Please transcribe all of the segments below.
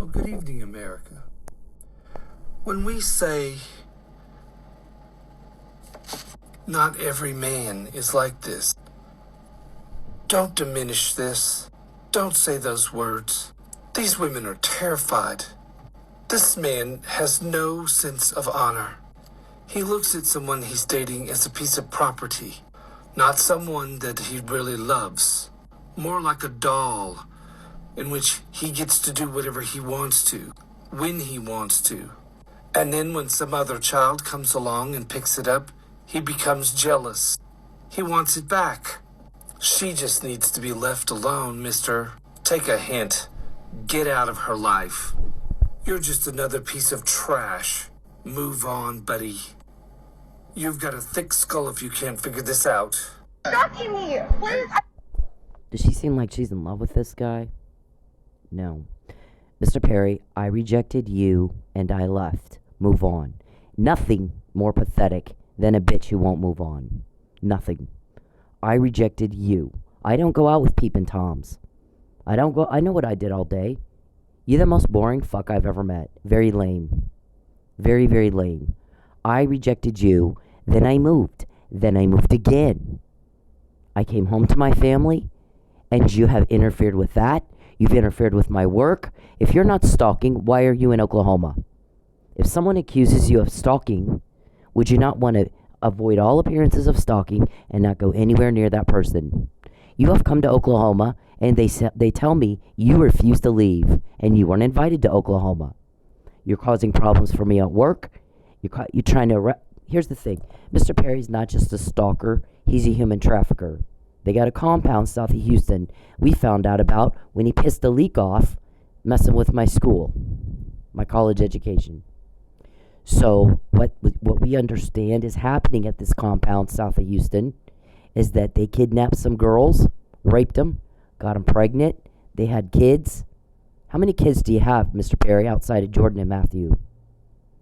Well, good evening, America. When we say not every man is like this, don't diminish this. Don't say those words. These women are terrified. This man has no sense of honor. He looks at someone he's dating as a piece of property, not someone that he really loves. More like a doll in which he gets to do whatever he wants to, when he wants to. And then when some other child comes along and picks it up, he becomes jealous. He wants it back. She just needs to be left alone, mister. Take a hint. Get out of her life. You're just another piece of trash. Move on, buddy. You've got a thick skull if you can't figure this out. Stalking me, please. Does she seem like she's in love with this guy? No. Mr. Perry, I rejected you and I left. Move on. Nothing more pathetic than a bitch who won't move on. Nothing. I rejected you. I don't go out with peeping toms. I know what I did all day. You're the most boring fuck I've ever met. Very lame. Very, very lame. I rejected you. Then I moved. Then I moved again. I came home to my family, and you have interfered with that. You've interfered with my work. If you're not stalking, why are you in Oklahoma? If someone accuses you of stalking, would you not want to avoid all appearances of stalking and not go anywhere near that person? You have come to Oklahoma, and they tell me you refuse to leave, and you weren't invited to Oklahoma. You're causing problems for me at work. You're trying to... Here's the thing. Mr. Perry's not just a stalker. He's a human trafficker. They got a compound south of Houston we found out about when he pissed a leak off messing with my school, my college education. So what we understand is happening at this compound south of Houston is that they kidnapped some girls, raped them, got them pregnant. They had kids. How many kids do you have, Mr. Perry, outside of Jordan and Matthew?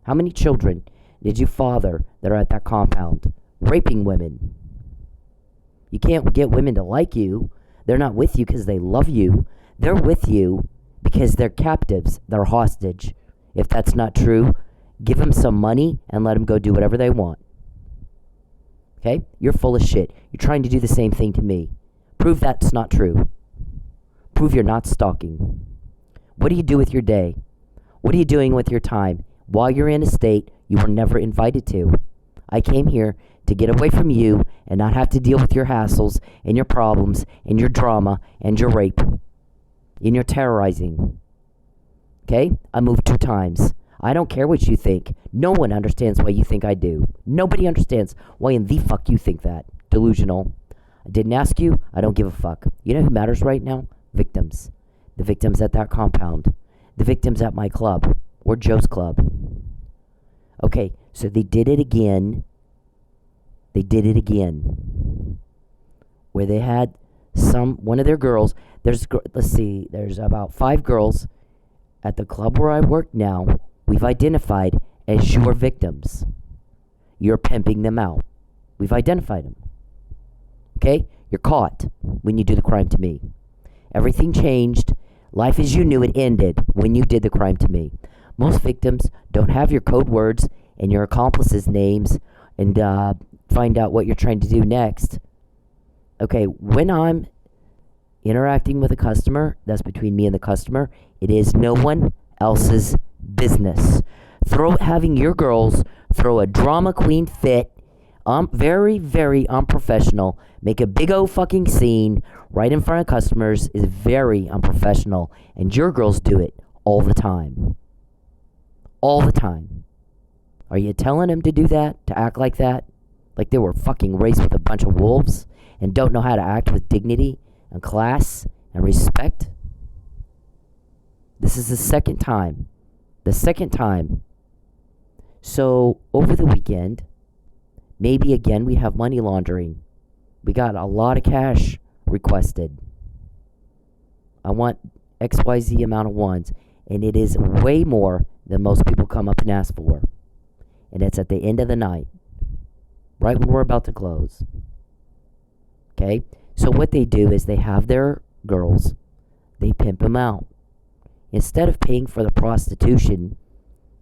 How many children did you father that are at that compound? Raping women. You can't get women to like you. They're not with you because they love you. They're with you because they're captives. They're hostage. If that's not true, give them some money and let them go do whatever they want. Okay? You're full of shit. You're trying to do the same thing to me. Prove that's not true. Prove you're not stalking. What do you do with your day? What are you doing with your time? While you're in a state you were never invited to. I came here to get away from you and not have to deal with your hassles and your problems and your drama and your rape and your terrorizing. Okay? I moved 2 times. I don't care what you think. No one understands why you think I do. Nobody understands why in the fuck you think that. Delusional. I didn't ask you. I don't give a fuck. You know who matters right now? Victims. The victims at that compound. The victims at my club. Or Joe's club. Okay, so they did it again. They did it again. Where they had one of their girls. There's about 5 girls at the club where I work now. We've identified as your victims. You're pimping them out. We've identified them. Okay? You're caught when you do the crime to me. Everything changed. Life as you knew it ended when you did the crime to me. Most victims don't have your code words and your accomplices' names and find out what you're trying to do next. Okay, when I'm interacting with a customer, that's between me and the customer, it is no one else's business. Having your girls throw a drama queen fit, very, very unprofessional, make a big old fucking scene right in front of customers is very unprofessional, and your girls do it all the time. All the time. Are you telling them to do that? To act like that? Like they were fucking raised with a bunch of wolves and don't know how to act with dignity and class and respect? This is the second time. The second time. So, over the weekend, maybe again we have money laundering. We got a lot of cash requested. I want XYZ amount of ones. And it is way more than most people come up and ask for. And it's at the end of the night. Right when we're about to close. Okay? So what they do is they have their girls. They pimp them out. instead of paying for the prostitution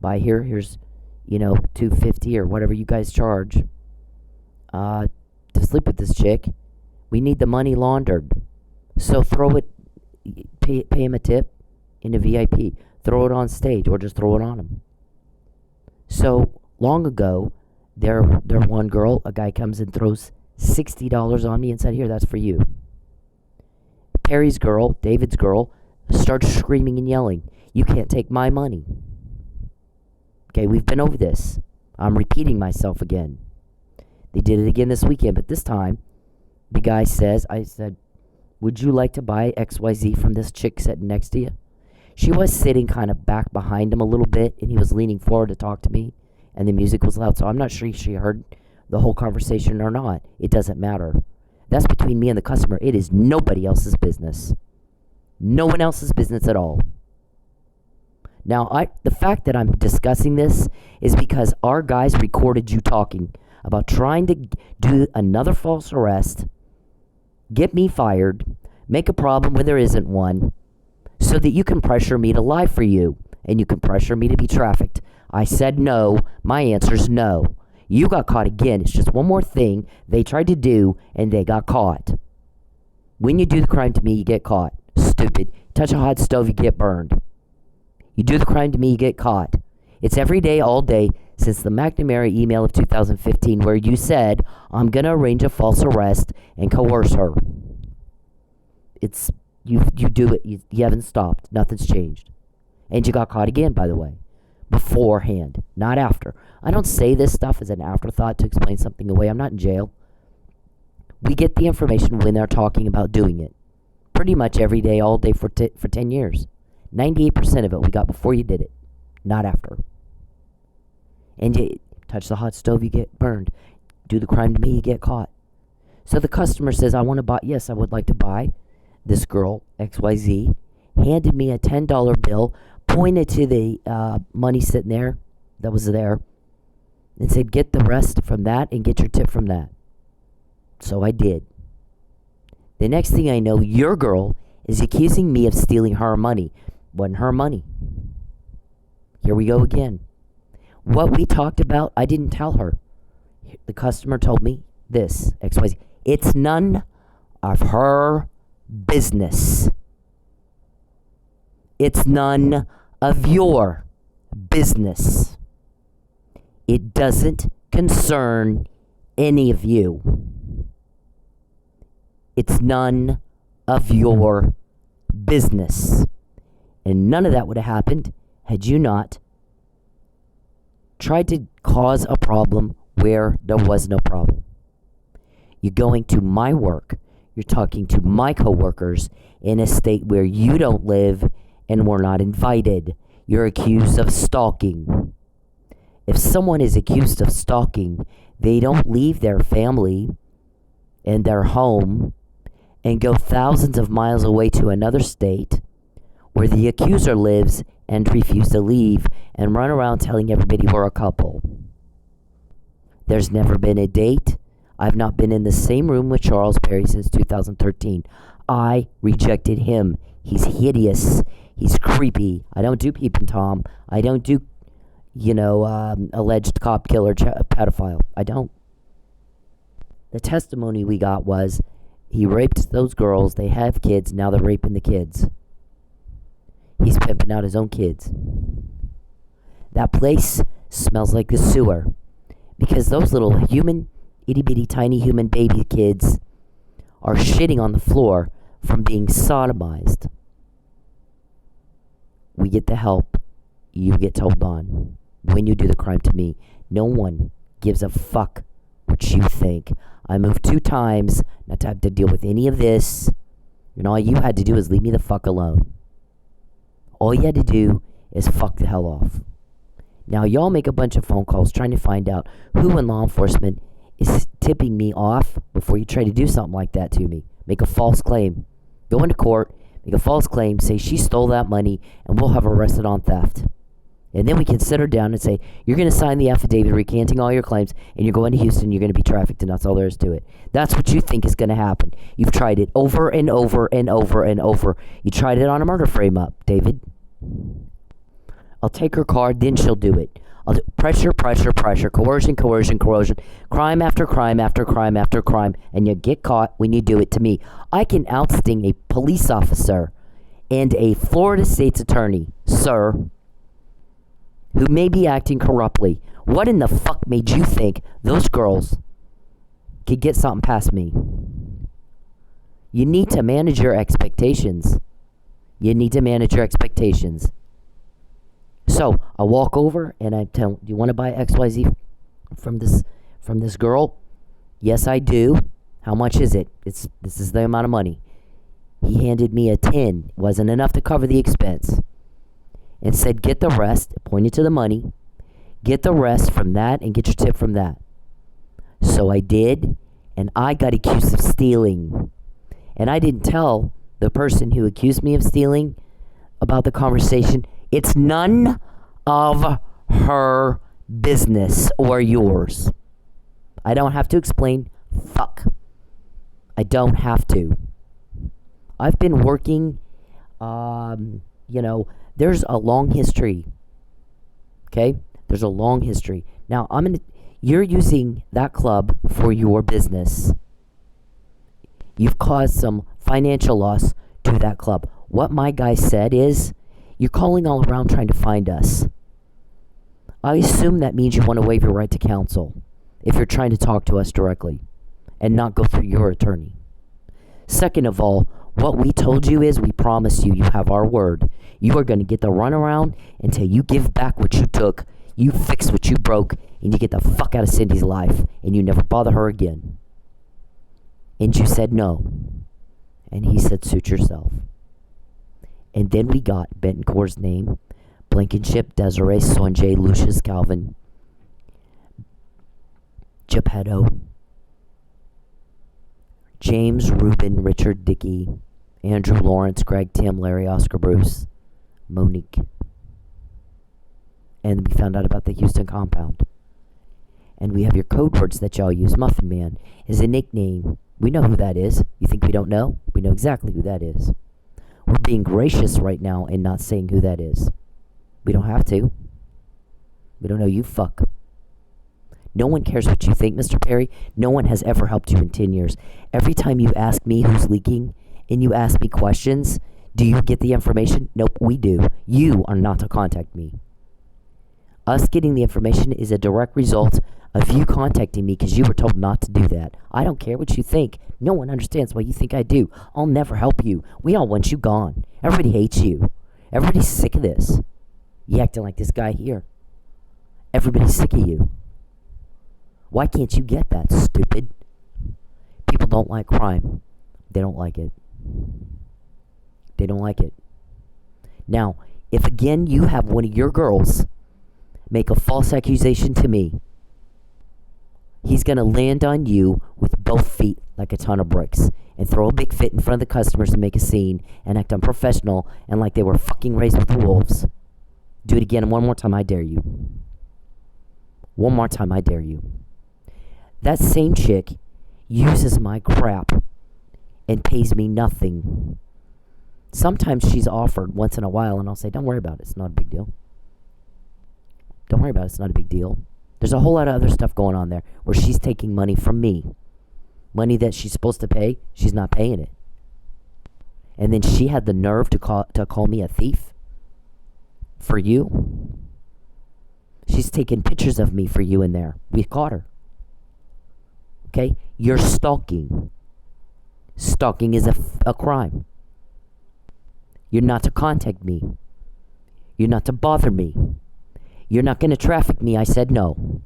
by here's $250 or whatever you guys charge to sleep with this chick, we need the money laundered. So throw it, pay him a tip in a VIP, throw it on stage, or just throw it on him. So long ago, there one girl, a guy comes and throws $60 on me and said, "Here, that's for you." Perry's girl, David's girl, starts screaming and yelling, "You can't take my money." Okay, we've been over this. I'm repeating myself again. They did it again this weekend, but this time, the guy says, I said, "Would you like to buy XYZ from this chick sitting next to you?" She was sitting kind of back behind him a little bit, and he was leaning forward to talk to me, and the music was loud, so I'm not sure she heard the whole conversation or not. It doesn't matter. That's between me and the customer. It is nobody else's business. No one else's business at all. Now, the fact that I'm discussing this is because our guys recorded you talking about trying to do another false arrest, get me fired, make a problem where there isn't one, so that you can pressure me to lie for you, and you can pressure me to be trafficked. I said no. My answer's no. You got caught again. It's just one more thing they tried to do, and they got caught. When you do the crime to me, you get caught. Stupid. Touch a hot stove, you get burned. You do the crime to me, you get caught. It's every day, all day, since the McNamara email of 2015 where you said, "I'm going to arrange a false arrest and coerce her." It's, you do it. You haven't stopped. Nothing's changed. And you got caught again, by the way. Beforehand, not after. I don't say this stuff as an afterthought to explain something away. I'm not in jail. We get the information when they're talking about doing it. Pretty much every day, all day for 10 years. 98% of it we got before you did it, not after. And you touch the hot stove, you get burned. Do the crime to me, you get caught. So the customer says, "I want to buy," yes, I would like to buy. This girl, XYZ, handed me a $10 bill, pointed to the money sitting there, that was there, and said, "Get the rest from that and get your tip from that." So I did. The next thing I know, your girl is accusing me of stealing her money. Wasn't her money. Here we go again. What we talked about, I didn't tell her. The customer told me this, XYZ. It's none of her business. It's none of your business. It doesn't concern any of you. It's none of your business. And none of that would have happened had you not tried to cause a problem where there was no problem. You're going to my work. You're talking to my coworkers in a state where you don't live and were not invited. You're accused of stalking. If someone is accused of stalking, they don't leave their family and their home and go thousands of miles away to another state where the accuser lives and refuse to leave and run around telling everybody we're a couple. There's never been a date. I've not been in the same room with Charles Perry since 2013. I rejected him. He's hideous. He's creepy. I don't do peeping Tom. I don't do, alleged cop killer pedophile. I don't. The testimony we got was he raped those girls. They have kids. Now they're raping the kids. He's pimping out his own kids. That place smells like the sewer because those little human, itty-bitty, tiny human baby kids are shitting on the floor from being sodomized. We get the help. You get told on. When you do the crime to me, no one gives a fuck what you think. I moved 2 times not to have to deal with any of this, and all you had to do is leave me the fuck alone. All you had to do is fuck the hell off. Now, y'all make a bunch of phone calls trying to find out who in law enforcement is tipping me off before you try to do something like that to me. Make a false claim. Go into court, make a false claim, say she stole that money, and we'll have her arrested on theft. And then we can sit her down and say, you're going to sign the affidavit recanting all your claims, and you're going to Houston, you're going to be trafficked, and that's all there is to it. That's what you think is going to happen. You've tried it over and over and over and over. You tried it on a murder frame-up, David. I'll take her card, then she'll do it. I'll do pressure, coercion, crime after crime after crime after crime, and you get caught when you do it to me. I can outsting a police officer and a Florida state's attorney, sir, who may be acting corruptly. What in the fuck made you think those girls could get something past me? You need to manage your expectations. So I walk over and I tell him, do you want to buy XYZ from this girl? Yes, I do. How much is it? This is the amount of money. He handed me a 10. It wasn't enough to cover the expense. And said, get the rest, pointed to the money, get the rest from that and get your tip from that. So I did, and I got accused of stealing. And I didn't tell the person who accused me of stealing about the conversation. It's none of her business or yours. I don't have to explain. Fuck. I don't have to. I've been working, there's a long history. Okay? There's a long history. Now, you're using that club for your business. You've caused some financial loss to that club. What my guy said is, you're calling all around trying to find us. I assume that means you want to waive your right to counsel if you're trying to talk to us directly and not go through your attorney. Second of all, what we told you is we promise you have our word. You are going to get the runaround until you give back what you took, you fix what you broke, and you get the fuck out of Cindy's life and you never bother her again. And you said no. And he said, suit yourself. And then we got Betancourt's name, Blankenship, Desiree, Sonjay, Lucius, Calvin, Geppetto, James, Ruben, Richard, Dickey, Andrew, Lawrence, Greg, Tim, Larry, Oscar, Bruce, Monique. And we found out about the Houston compound. And we have your code words that y'all use. Muffin Man is a nickname. We know who that is. You think we don't know? We know exactly who that is. We're being gracious right now and not saying who that is. We don't have to. We don't know you fuck. No one cares what you think, Mr. Perry. No one has ever helped you in 10 years. Every time you ask me who's leaking and you ask me questions, do you get the information? Nope, we do. You are not to contact me. Us getting the information is a direct result of you contacting me because you were told not to do that. I don't care what you think. No one understands what you think I do. I'll never help you. We all want you gone. Everybody hates you. Everybody's sick of this. You acting like this guy here. Everybody's sick of you. Why can't you get that, stupid? People don't like crime. They don't like it. They don't like it. Now, if again you have one of your girls make a false accusation to me, he's going to land on you with both feet like a ton of bricks and throw a big fit in front of the customers and make a scene and act unprofessional and like they were fucking raised with wolves. Do it again, and one more time, I dare you. One more time, I dare you. That same chick uses my crap and pays me nothing. Sometimes she's offered once in a while, and I'll say, don't worry about it. It's not a big deal. Don't worry about it. It's not a big deal. There's a whole lot of other stuff going on there where she's taking money from me. Money that she's supposed to pay, she's not paying it. And then she had the nerve to call me a thief for you. She's taking pictures of me for you in there. We caught her. Okay? You're stalking. Stalking is a crime. You're not to contact me. You're not to bother me. You're not going to traffic me. I said no.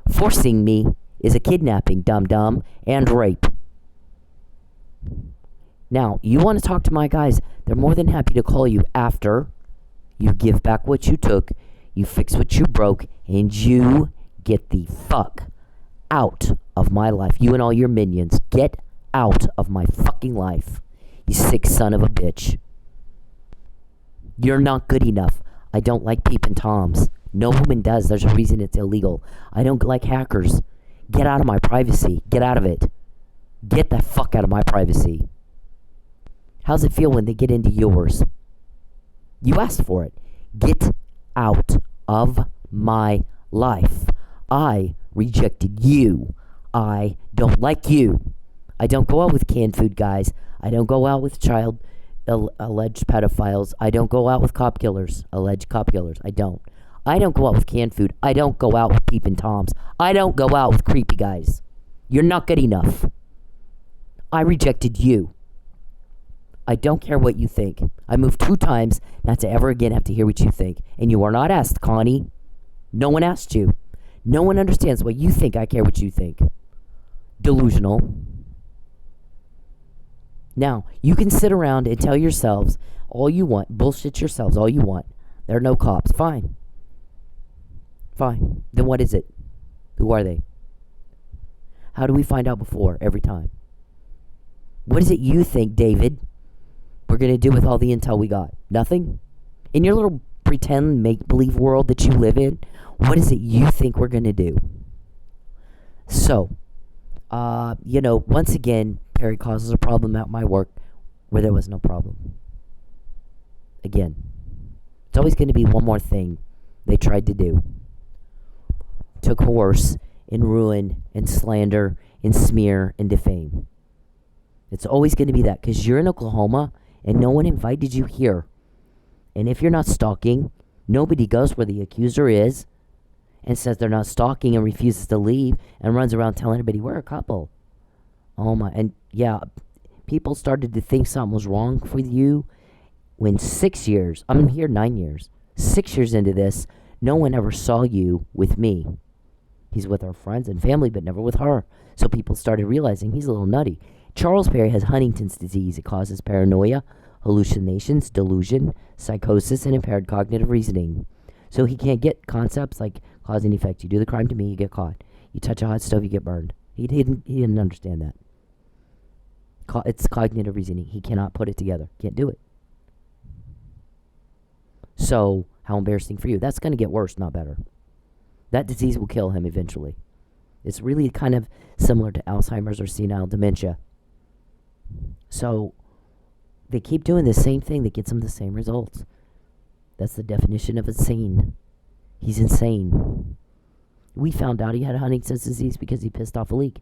Forcing me is a kidnapping, dum-dum, and rape. Now, you want to talk to my guys, they're more than happy to call you after you give back what you took, you fix what you broke, and you get the fuck out of my life. You and all your minions, get out of my fucking life. You sick son of a bitch. You're not good enough. I don't like peeping toms. No woman does. There's a reason it's illegal. I don't like hackers. Get out of my privacy. Get out of it. Get the fuck out of my privacy. How's it feel when they get into yours? You asked for it. Get out of my life. I rejected you. I don't like you. I don't go out with canned food guys. I don't go out with alleged pedophiles. I don't go out with cop killers, alleged cop killers. I don't. I don't go out with canned food. I don't go out with peeping toms. I don't go out with creepy guys. You're not good enough. I rejected you. I don't care what you think. I moved 2 times not to ever again have to hear what you think. And you are not asked, Connie. No one asked you. No one understands what you think. I care what you think. Delusional. Now, you can sit around and tell yourselves all you want. Bullshit yourselves all you want. There are no cops. Fine. Fine. Then what is it? Who are they? How do we find out before every time? What is it you think, David, we're going to do with all the intel we got? Nothing? In your little pretend make-believe world that you live in, what is it you think we're going to do? So, once again, Perry causes a problem at my work where there was no problem. Again, it's always going to be one more thing they tried to do. To coerce and ruin and slander and smear and defame. It's always going to be that because you're in Oklahoma and no one invited you here. And if you're not stalking, nobody goes where the accuser is and says they're not stalking and refuses to leave and runs around telling everybody we're a couple. Oh my, and yeah, people started to think something was wrong with you when 6 years, I'm here 9 years, 6 years into this, no one ever saw you with me. He's with our friends and family, but never with her. So people started realizing he's a little nutty. Charles Perry has Huntington's disease. It causes paranoia, hallucinations, delusion, psychosis, and impaired cognitive reasoning. So he can't get concepts like cause and effect. You do the crime to me, you get caught. You touch a hot stove, you get burned. He didn't understand that. It's cognitive reasoning. He cannot put it together. Can't do it. So, how embarrassing for you. That's going to get worse, not better. That disease will kill him eventually. It's really kind of similar to Alzheimer's or senile dementia. So, they keep doing the same thing that gets them the same results. That's the definition of insane. He's insane. We found out he had Huntington's disease because he pissed off a leak.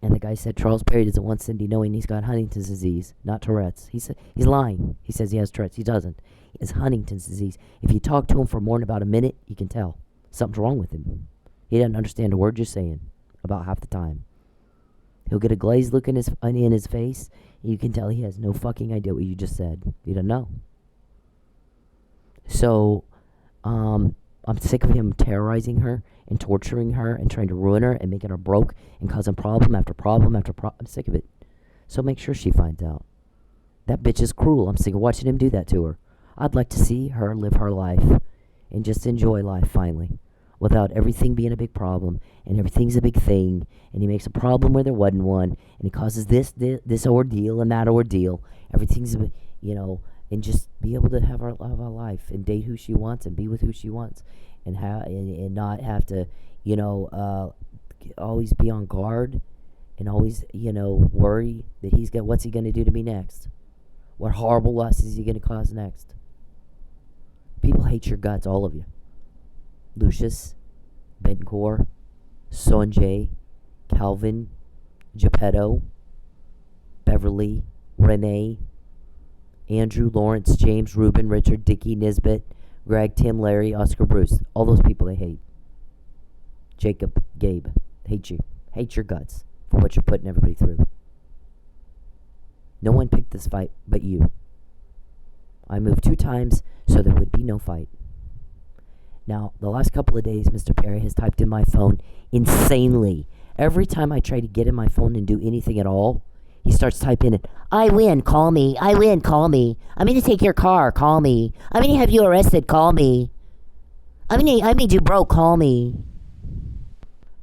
And the guy said Charles Perry doesn't want Cindy knowing he's got Huntington's disease, not Tourette's. He said he's lying. He says he has Tourette's. He doesn't. He has Huntington's disease. If you talk to him for more than about a minute, you can tell something's wrong with him. He doesn't understand a word you're saying about half the time. He'll get a glazed look in his face, and you can tell he has no fucking idea what you just said. He doesn't know. So, I'm sick of him terrorizing her and torturing her and trying to ruin her and making her broke and causing problem after problem after problem. I'm sick of it. So make sure she finds out. That bitch is cruel. I'm sick of watching him do that to her. I'd like to see her live her life and just enjoy life finally without everything being a big problem and everything's a big thing and he makes a problem where there wasn't one and he causes this ordeal and that ordeal. Everything's, and just be able to have our life and date who she wants and be with who she wants and and not have to, always be on guard and always, worry that what's he going to do to me next? What horrible lust is he going to cause next? People hate your guts, all of you. Lucius, Bencourt, Sonjay, Calvin, Geppetto, Beverly, Renee, Andrew, Lawrence, James, Reuben, Richard, Dickie, Nisbet, Greg, Tim, Larry, Oscar, Bruce. All those people they hate. Jacob, Gabe, hate you. Hate your guts for what you're putting everybody through. No one picked this fight but you. I moved 2 times so there would be no fight. Now, the last couple of days, Mr. Perry has typed in my phone insanely. Every time I try to get in my phone and do anything at all, he starts typing it. I win, call me. I win, call me. I'm going to take your car, call me. I'm going to have you arrested, call me. I made you broke, call me.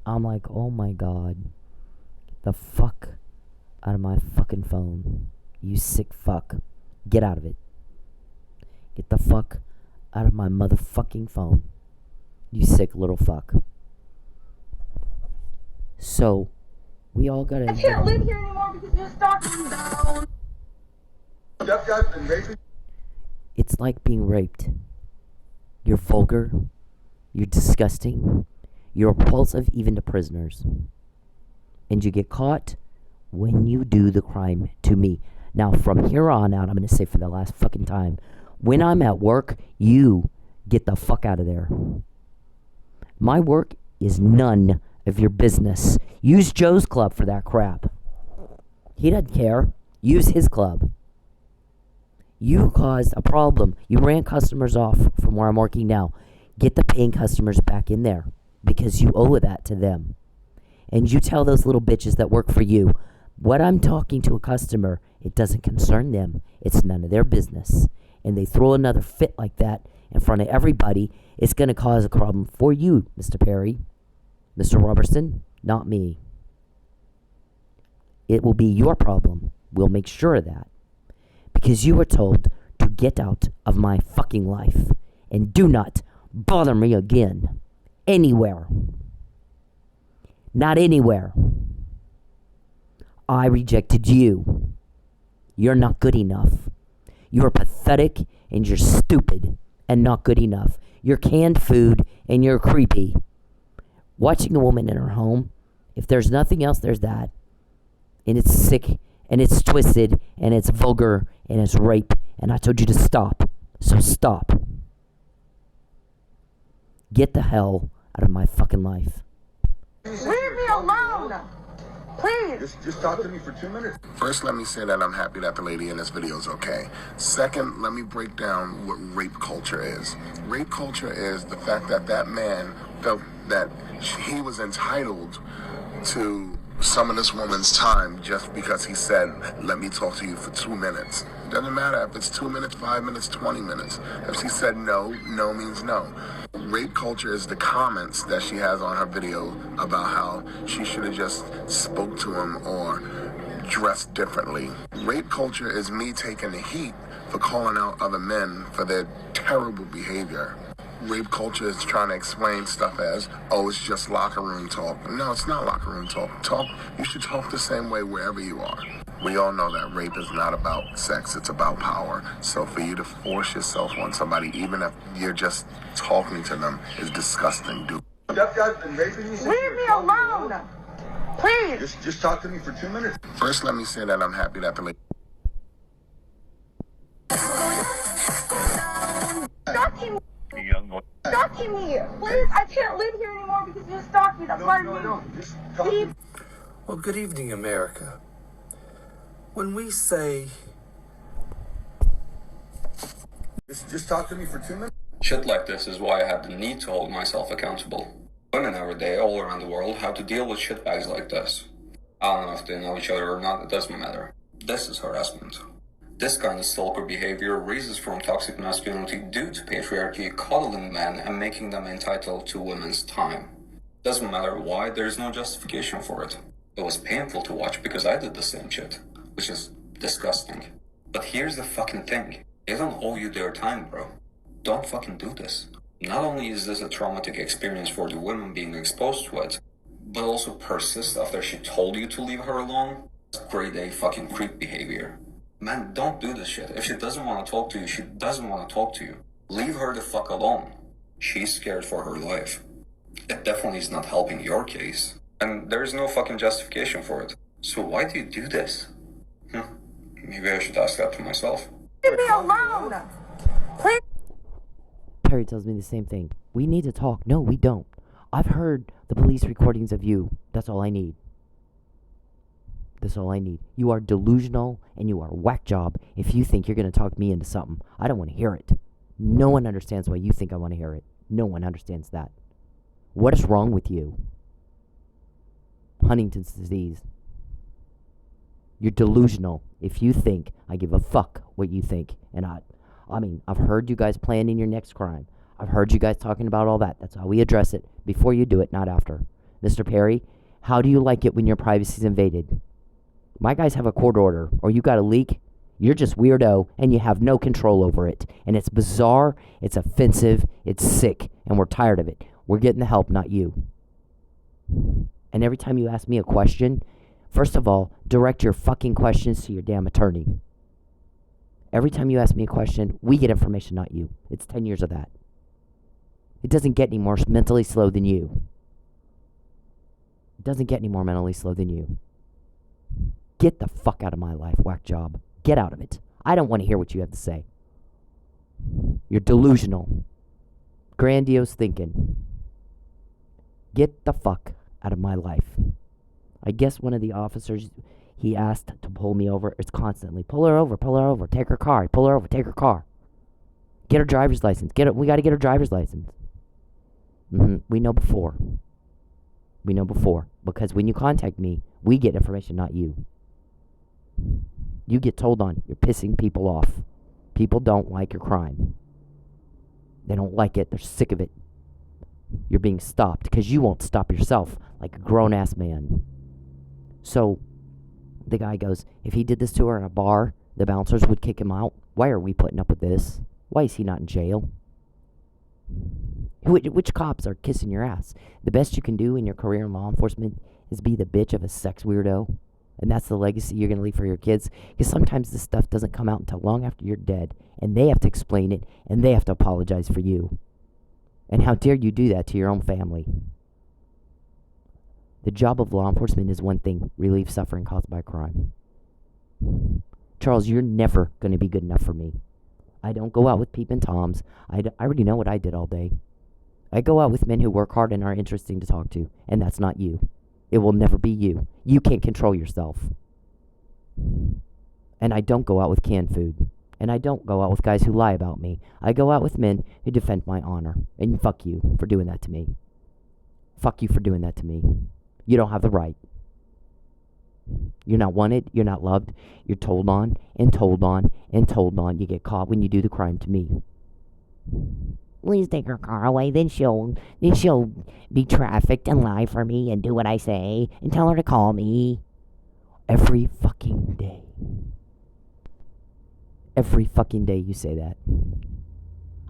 I'm like, oh my God. Get the fuck out of my fucking phone. You sick fuck. Get out of it. Get the fuck out of my motherfucking phone. You sick little fuck. So, we all gotta... I can't live here anymore because you're stalking me down. It's like being raped. You're vulgar. You're disgusting. You're repulsive even to prisoners. And you get caught when you do the crime to me. Now, from here on out, I'm going to say for the last fucking time, when I'm at work, you get the fuck out of there. My work is none of your business. Use Joe's club for that crap. He doesn't care. Use his club. You caused a problem. You ran customers off from where I'm working now. Get the paying customers back in there because you owe that to them. And you tell those little bitches that work for you, what I'm talking to a customer, it doesn't concern them. It's none of their business. And they throw another fit like that in front of everybody, it's going to cause a problem for you, Mr. Perry. Mr. Roberson, not me. It will be your problem. We'll make sure of that. Because you were told to get out of my fucking life and do not bother me again. Anywhere. Not anywhere. I rejected you. You're not good enough. You're pathetic and you're stupid and not good enough. You're canned food and you're creepy. Watching a woman in her home, if there's nothing else, there's that. And it's sick and it's twisted and it's vulgar and it's rape. And I told you to stop. So stop. Get the hell out of my fucking life. Leave me alone! Please! Just talk to me for 2 minutes. First, let me say that I'm happy that the lady in this video is okay. Second, let me break down what rape culture is. Rape culture is the fact that that man felt that he was entitled to some of this woman's time just because he said, let me talk to you for 2 minutes. It doesn't matter if it's 2 minutes, 5 minutes, 20 minutes. If she said no, no means no. Rape culture is the comments that she has on her video about how she should have just spoke to him or dressed differently. Rape culture is me taking the heat for calling out other men for their terrible behavior. Rape culture is trying to explain stuff as, oh, it's just locker room talk. No, it's not locker room talk. You should talk the same way wherever you are. We all know that rape is not about sex, it's about power. So for you to force yourself on somebody, even if you're just talking to them, is disgusting, dude. Leave me alone! Please! Just talk to me for 2 minutes. First, let me say that I'm happy that the lady... Stalking me! Stalking me! Please, I can't live here anymore because you're stalking me. That's why No. Just talk to me. Well, good evening, America. When we say Just talk to me for 2 minutes. Shit like this is why I have the need to hold myself accountable. Women every day all around the world have to deal with shitbags like this. I don't know if they know each other or not, it doesn't matter. This is harassment. This kind of stalker behavior raises from toxic masculinity due to patriarchy coddling men and making them entitled to women's time. Doesn't matter why, there's no justification for it. It was painful to watch because I did the same shit, which is disgusting. But here's the fucking thing. They don't owe you their time, bro. Don't fucking do this. Not only is this a traumatic experience for the women being exposed to it, but also persist after she told you to leave her alone. That's grade A fucking creep behavior. Man, don't do this shit. If she doesn't want to talk to you, she doesn't want to talk to you. Leave her the fuck alone. She's scared for her life. It definitely is not helping your case. And there's no fucking justification for it. So why do you do this? Maybe I should ask that to myself. Leave me alone! Please! Perry tells me the same thing. We need to talk. No, we don't. I've heard the police recordings of you. That's all I need. That's all I need. You are delusional and you are whack job if you think you're going to talk me into something. I don't want to hear it. No one understands why you think I want to hear it. No one understands that. What is wrong with you? Huntington's disease. You're delusional if you think I give a fuck what you think. And I've heard you guys planning your next crime. I've heard you guys talking about all that. That's how we address it. Before you do it, not after. Mr. Perry, how do you like it when your privacy is invaded? My guys have a court order, or you got a leak. You're just weirdo, and you have no control over it. And it's bizarre, it's offensive, it's sick, and we're tired of it. We're getting the help, not you. And every time you ask me a question, first of all, direct your fucking questions to your damn attorney. Every time you ask me a question, we get information, not you. It's 10 years of that. It doesn't get any more mentally slow than you. It doesn't get any more mentally slow than you. Get the fuck out of my life, whack job. Get out of it. I don't want to hear what you have to say. You're delusional. Grandiose thinking. Get the fuck out of my life. I guess one of the officers he asked to pull me over is constantly, pull her over, take her car, pull her over, take her car. Get her driver's license. We got to get her driver's license. We know before. We know before. Because when you contact me, we get information, not you. You get told on. You're pissing people off. People don't like your crime. They don't like it. They're sick of it. You're being stopped because you won't stop yourself like a grown-ass man. So, the guy goes, if he did this to her in a bar, the bouncers would kick him out. Why are we putting up with this? Why is he not in jail? Which cops are kissing your ass? The best you can do in your career in law enforcement is be the bitch of a sex weirdo. And that's the legacy you're going to leave for your kids. Because sometimes this stuff doesn't come out until long after you're dead. And they have to explain it. And they have to apologize for you. And how dare you do that to your own family? The job of law enforcement is one thing. Relieve suffering caused by crime. Charles, you're never going to be good enough for me. I don't go out with peeping toms. I already know what I did all day. I go out with men who work hard and are interesting to talk to. And that's not you. It will never be you. You can't control yourself. And I don't go out with canned food. And I don't go out with guys who lie about me. I go out with men who defend my honor. And fuck you for doing that to me. Fuck you for doing that to me. You don't have the right. You're not wanted. You're not loved. You're told on and told on and told on. You get caught when you do the crime to me. Please take her car away. Then she'll be trafficked and lie for me and do what I say and tell her to call me. Every fucking day. Every fucking day you say that.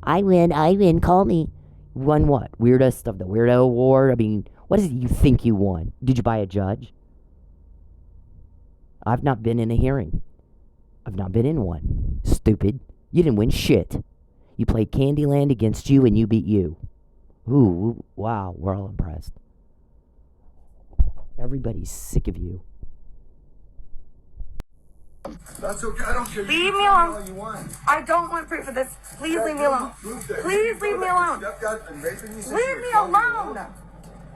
I win, call me. Won what? Weirdest of the Weirdo Award? I mean, what is it you think you won? Did you buy a judge? I've not been in a hearing. I've not been in one. Stupid. You didn't win shit. You played Candyland against you and you beat you. Ooh, wow, we're all impressed. Everybody's sick of you. That's okay. I don't care. Leave me alone. I don't want proof of this. Please leave me alone. Please leave me alone. Leave me alone.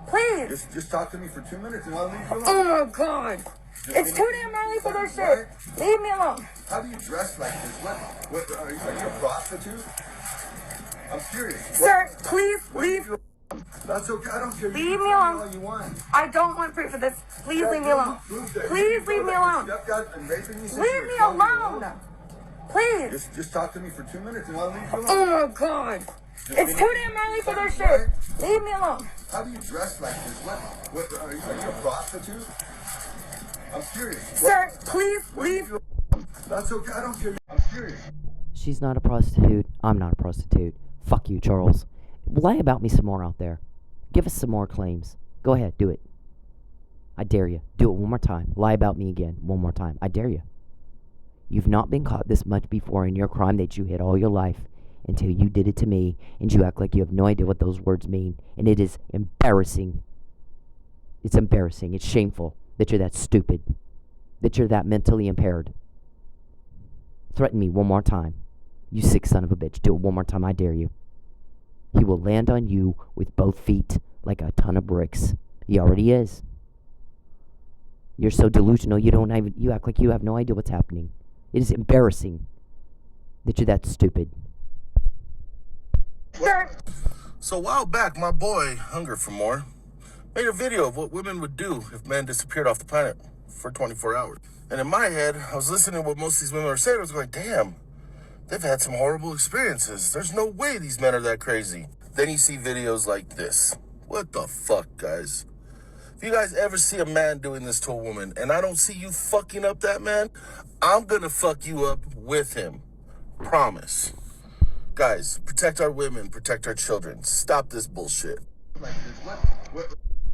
Please. Just talk to me for 2 minutes and I'll leave you alone. Oh my God. It's too damn early for this shit. Leave me alone. How do you dress like this? What are you a prostitute? I'm serious. Sir, please leave. That's okay. I don't care. Leave me alone. I don't want proof of this. Please leave me alone. Please leave me alone. Leave me alone. Please. Just talk to me for 2 minutes and I'll leave you alone. Oh my God. It's too damn early for this shit. Leave me alone. How do you dress like this? What are you a prostitute? I'm serious. Sir, please leave. That's okay. I don't care. I'm serious. She's not a prostitute. I'm not a prostitute. Fuck you, Charles. Lie about me some more out there. Give us some more claims. Go ahead, do it. I dare you. Do it one more time. Lie about me again. One more time. I dare you. You've not been caught this much before in your crime that you hid all your life until you did it to me, and you act like you have no idea what those words mean. And it is embarrassing. It's embarrassing. It's shameful that you're that stupid. That you're that mentally impaired. Threaten me one more time. You sick son of a bitch. Do it one more time. I dare you. He will land on you with both feet like a ton of bricks. He already is. You're so delusional you act like you have no idea what's happening. It is embarrassing that you're that stupid. So a while back, my boy, Hunger for More, made a video of what women would do if men disappeared off the planet for 24 hours. And in my head, I was listening to what most of these women were saying. I was going, damn, they've had some horrible experiences. There's no way these men are that crazy. Then you see videos like this. What the fuck, guys? If you guys ever see a man doing this to a woman, and I don't see you fucking up that man, I'm gonna fuck you up with him. Promise. Guys, protect our women, protect our children. Stop this bullshit.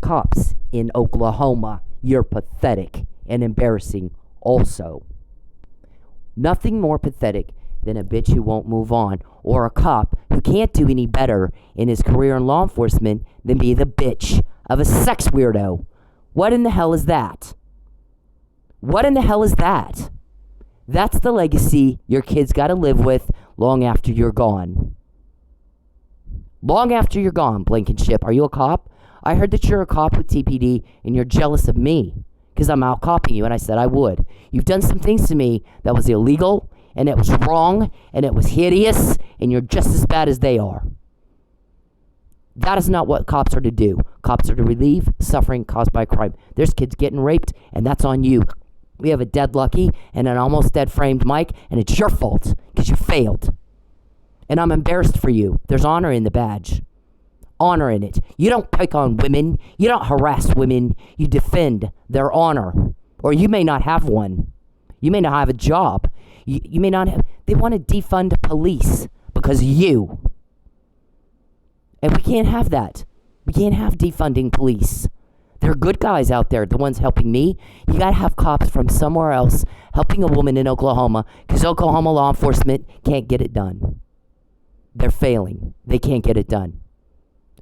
Cops in Oklahoma, you're pathetic and embarrassing also. Nothing more pathetic than a bitch who won't move on or a cop who can't do any better in his career in law enforcement than be the bitch of a sex weirdo. What in the hell is that? What in the hell is that? That's the legacy your kids got to live with long after you're gone. Long after you're gone, Blankenship. Are you a cop? I heard that you're a cop with TPD and you're jealous of me because I'm out copping you, and I said I would. You've done some things to me that was illegal, and it was wrong, and it was hideous, and you're just as bad as they are. That is not what cops are to do. Cops are to relieve suffering caused by crime. There's kids getting raped, and that's on you. We have a dead Lucky and an almost dead framed Mike, and it's your fault because you failed. And I'm embarrassed for you. There's honor in the badge. Honor in it. You don't pick on women. You don't harass women. You defend their honor. Or you may not have one. You may not have a job. You may not have... They want to defund police because of you. And we can't have that. We can't have defunding police. There are good guys out there, the ones helping me. You got to have cops from somewhere else helping a woman in Oklahoma because Oklahoma law enforcement can't get it done. They're failing. They can't get it done.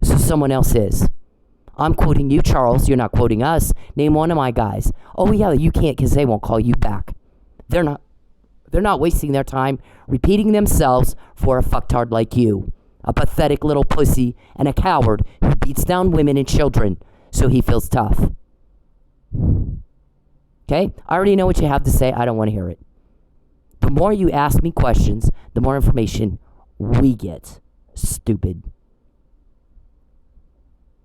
So someone else is. I'm quoting you, Charles. You're not quoting us. Name one of my guys. Oh, yeah, you can't because they won't call you back. They're not wasting their time repeating themselves for a fucktard like you. A pathetic little pussy and a coward who beats down women and children so he feels tough. Okay? I already know what you have to say. I don't want to hear it. The more you ask me questions, the more information we get. Stupid.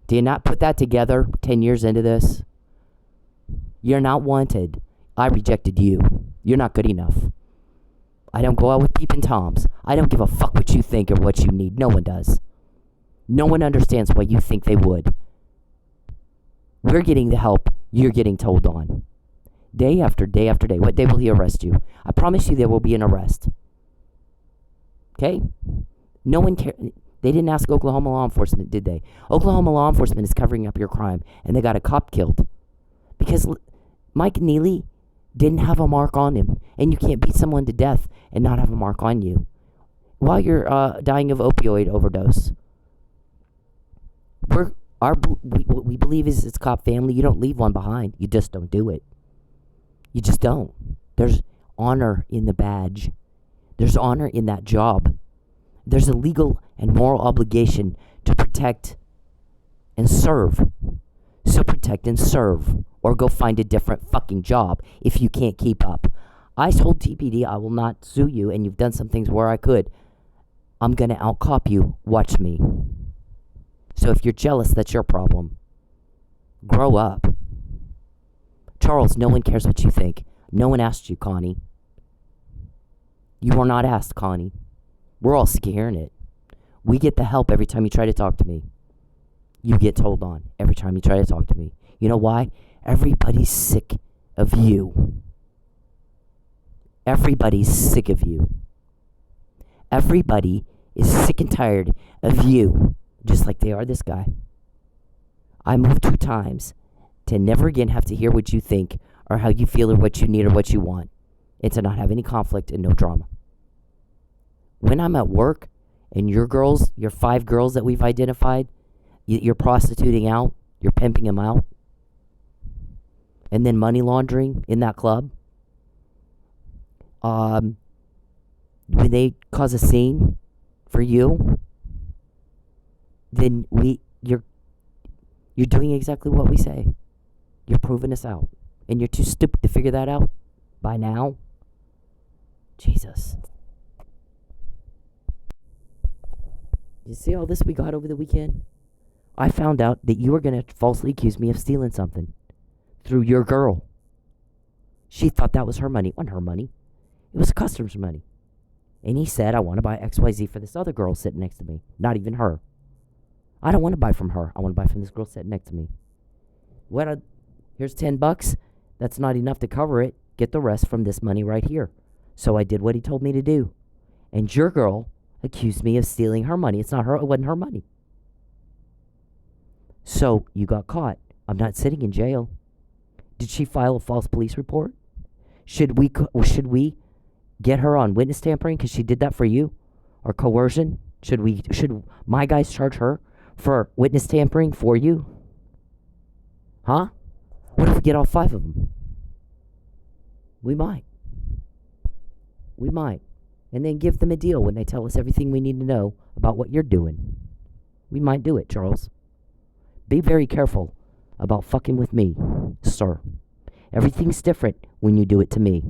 Do you not put that together 10 years into this? You're not wanted. I rejected you. You're not good enough. I don't go out with peeping toms. I don't give a fuck what you think or what you need. No one does. No one understands why you think they would. We're getting the help you're getting told on. Day after day after day. What day will he arrest you? I promise you there will be an arrest. Okay? No one cares. They didn't ask Oklahoma law enforcement, did they? Oklahoma law enforcement is covering up your crime, and they got a cop killed. Because Mike Nealey didn't have a mark on him, and you can't beat someone to death and not have a mark on you while you're dying of opioid overdose. What we believe is it's cop family. You don't leave one behind. You just don't do it. You just don't. There's honor in the badge. There's honor in that job. There's a legal and moral obligation to protect and serve. So protect and serve, or go find a different fucking job if you can't keep up. I told TPD I will not sue you, and you've done some things where I could. I'm going to out-cop you. Watch me. So if you're jealous, that's your problem. Grow up. Charles, no one cares what you think. No one asked you, Connie. You were not asked, Connie. We're all sick of hearing it. We get the help every time you try to talk to me. You get told on every time you try to talk to me. You know why? Everybody's sick of you. Everybody's sick of you. Everybody is sick and tired of you, just like they are this guy. I moved 2 times to never again have to hear what you think or how you feel or what you need or what you want, and to not have any conflict and no drama. When I'm at work and your 5 girls that we've identified, you're prostituting out, you're pimping them out, and then money laundering in that club, when they cause a scene for you, then you're doing exactly what we say. You're proving us out. And you're too stupid to figure that out by now. Jesus. You see all this we got over the weekend? I found out that you were going to falsely accuse me of stealing something through your girl. She thought that was her money. It wasn't her money. It was a customer's money. And he said, I want to buy XYZ for this other girl sitting next to me. Not even her. I don't want to buy from her. I want to buy from this girl sitting next to me. Here's $10. That's not enough to cover it. Get the rest from this money right here. So I did what he told me to do. And your girl accused me of stealing her money. It's not her. It wasn't her money. So you got caught. I'm not sitting in jail. Did she file a false police report? Should we get her on witness tampering because she did that for you? or coercion? Should my guys charge her for witness tampering for you? Huh? What if we get all 5 of them? We might. We might. And then give them a deal when they tell us everything we need to know about what you're doing. We might do it, Charles. Be very careful about fucking with me, sir. Everything's different when you do it to me.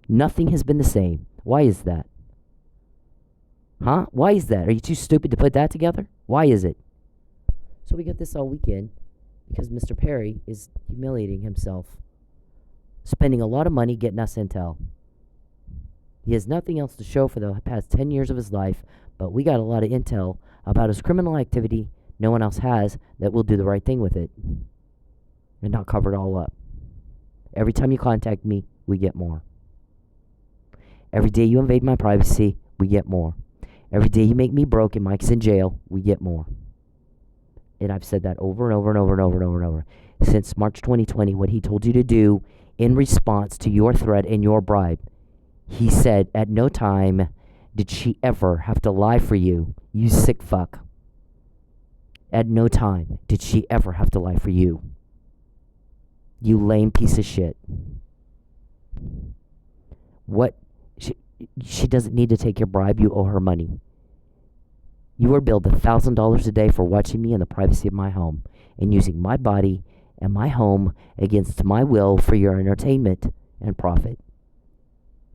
Nothing has been the same. Why is that? Huh? Why is that? Are you too stupid to put that together? Why is it? So we got this all weekend because Mr. Perry is humiliating himself, spending a lot of money getting us intel. He has nothing else to show for the past 10 years of his life, but we got a lot of intel about his criminal activity no one else has that will do the right thing with it and not cover it all up. Every time you contact me, we get more. Every day you invade my privacy, we get more. Every day you make me broke and Mike's in jail, we get more. And I've said that over and over and over and over and over and over. Since March 2020, what he told you to do in response to your threat and your bribe, he said at no time did she ever have to lie for you, you sick fuck. At no time did she ever have to lie for you. You lame piece of shit. What? She doesn't need to take your bribe. You owe her money. You are billed $1,000 a day for watching me in the privacy of my home and using my body and my home against my will for your entertainment and profit.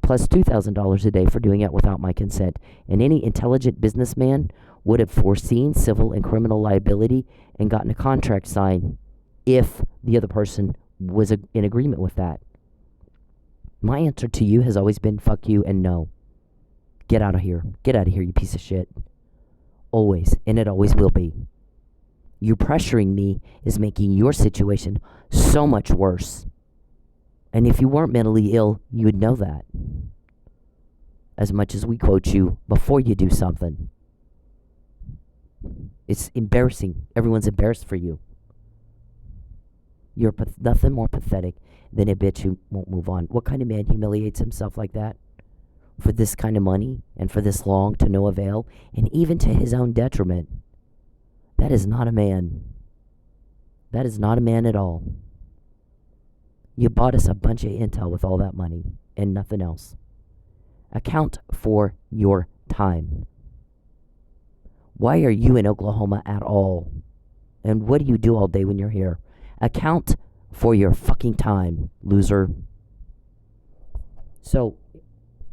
Plus $2,000 a day for doing it without my consent. And any intelligent businessman would have foreseen civil and criminal liability and gotten a contract signed if the other person was in agreement with that. My answer to you has always been fuck you and no. Get out of here. Get out of here, you piece of shit. Always. And it always will be. You pressuring me is making your situation so much worse. And if you weren't mentally ill, you would know that. As much as we quote you before you do something. It's embarrassing. Everyone's embarrassed for you. You're nothing more pathetic than a bitch who won't move on. What kind of man humiliates himself like that? For this kind of money and for this long to no avail and even to his own detriment. That is not a man. That is not a man at all. You bought us a bunch of intel with all that money and nothing else. Account for your time. Why are you in Oklahoma at all? And what do you do all day when you're here? Account for your fucking time, loser. So,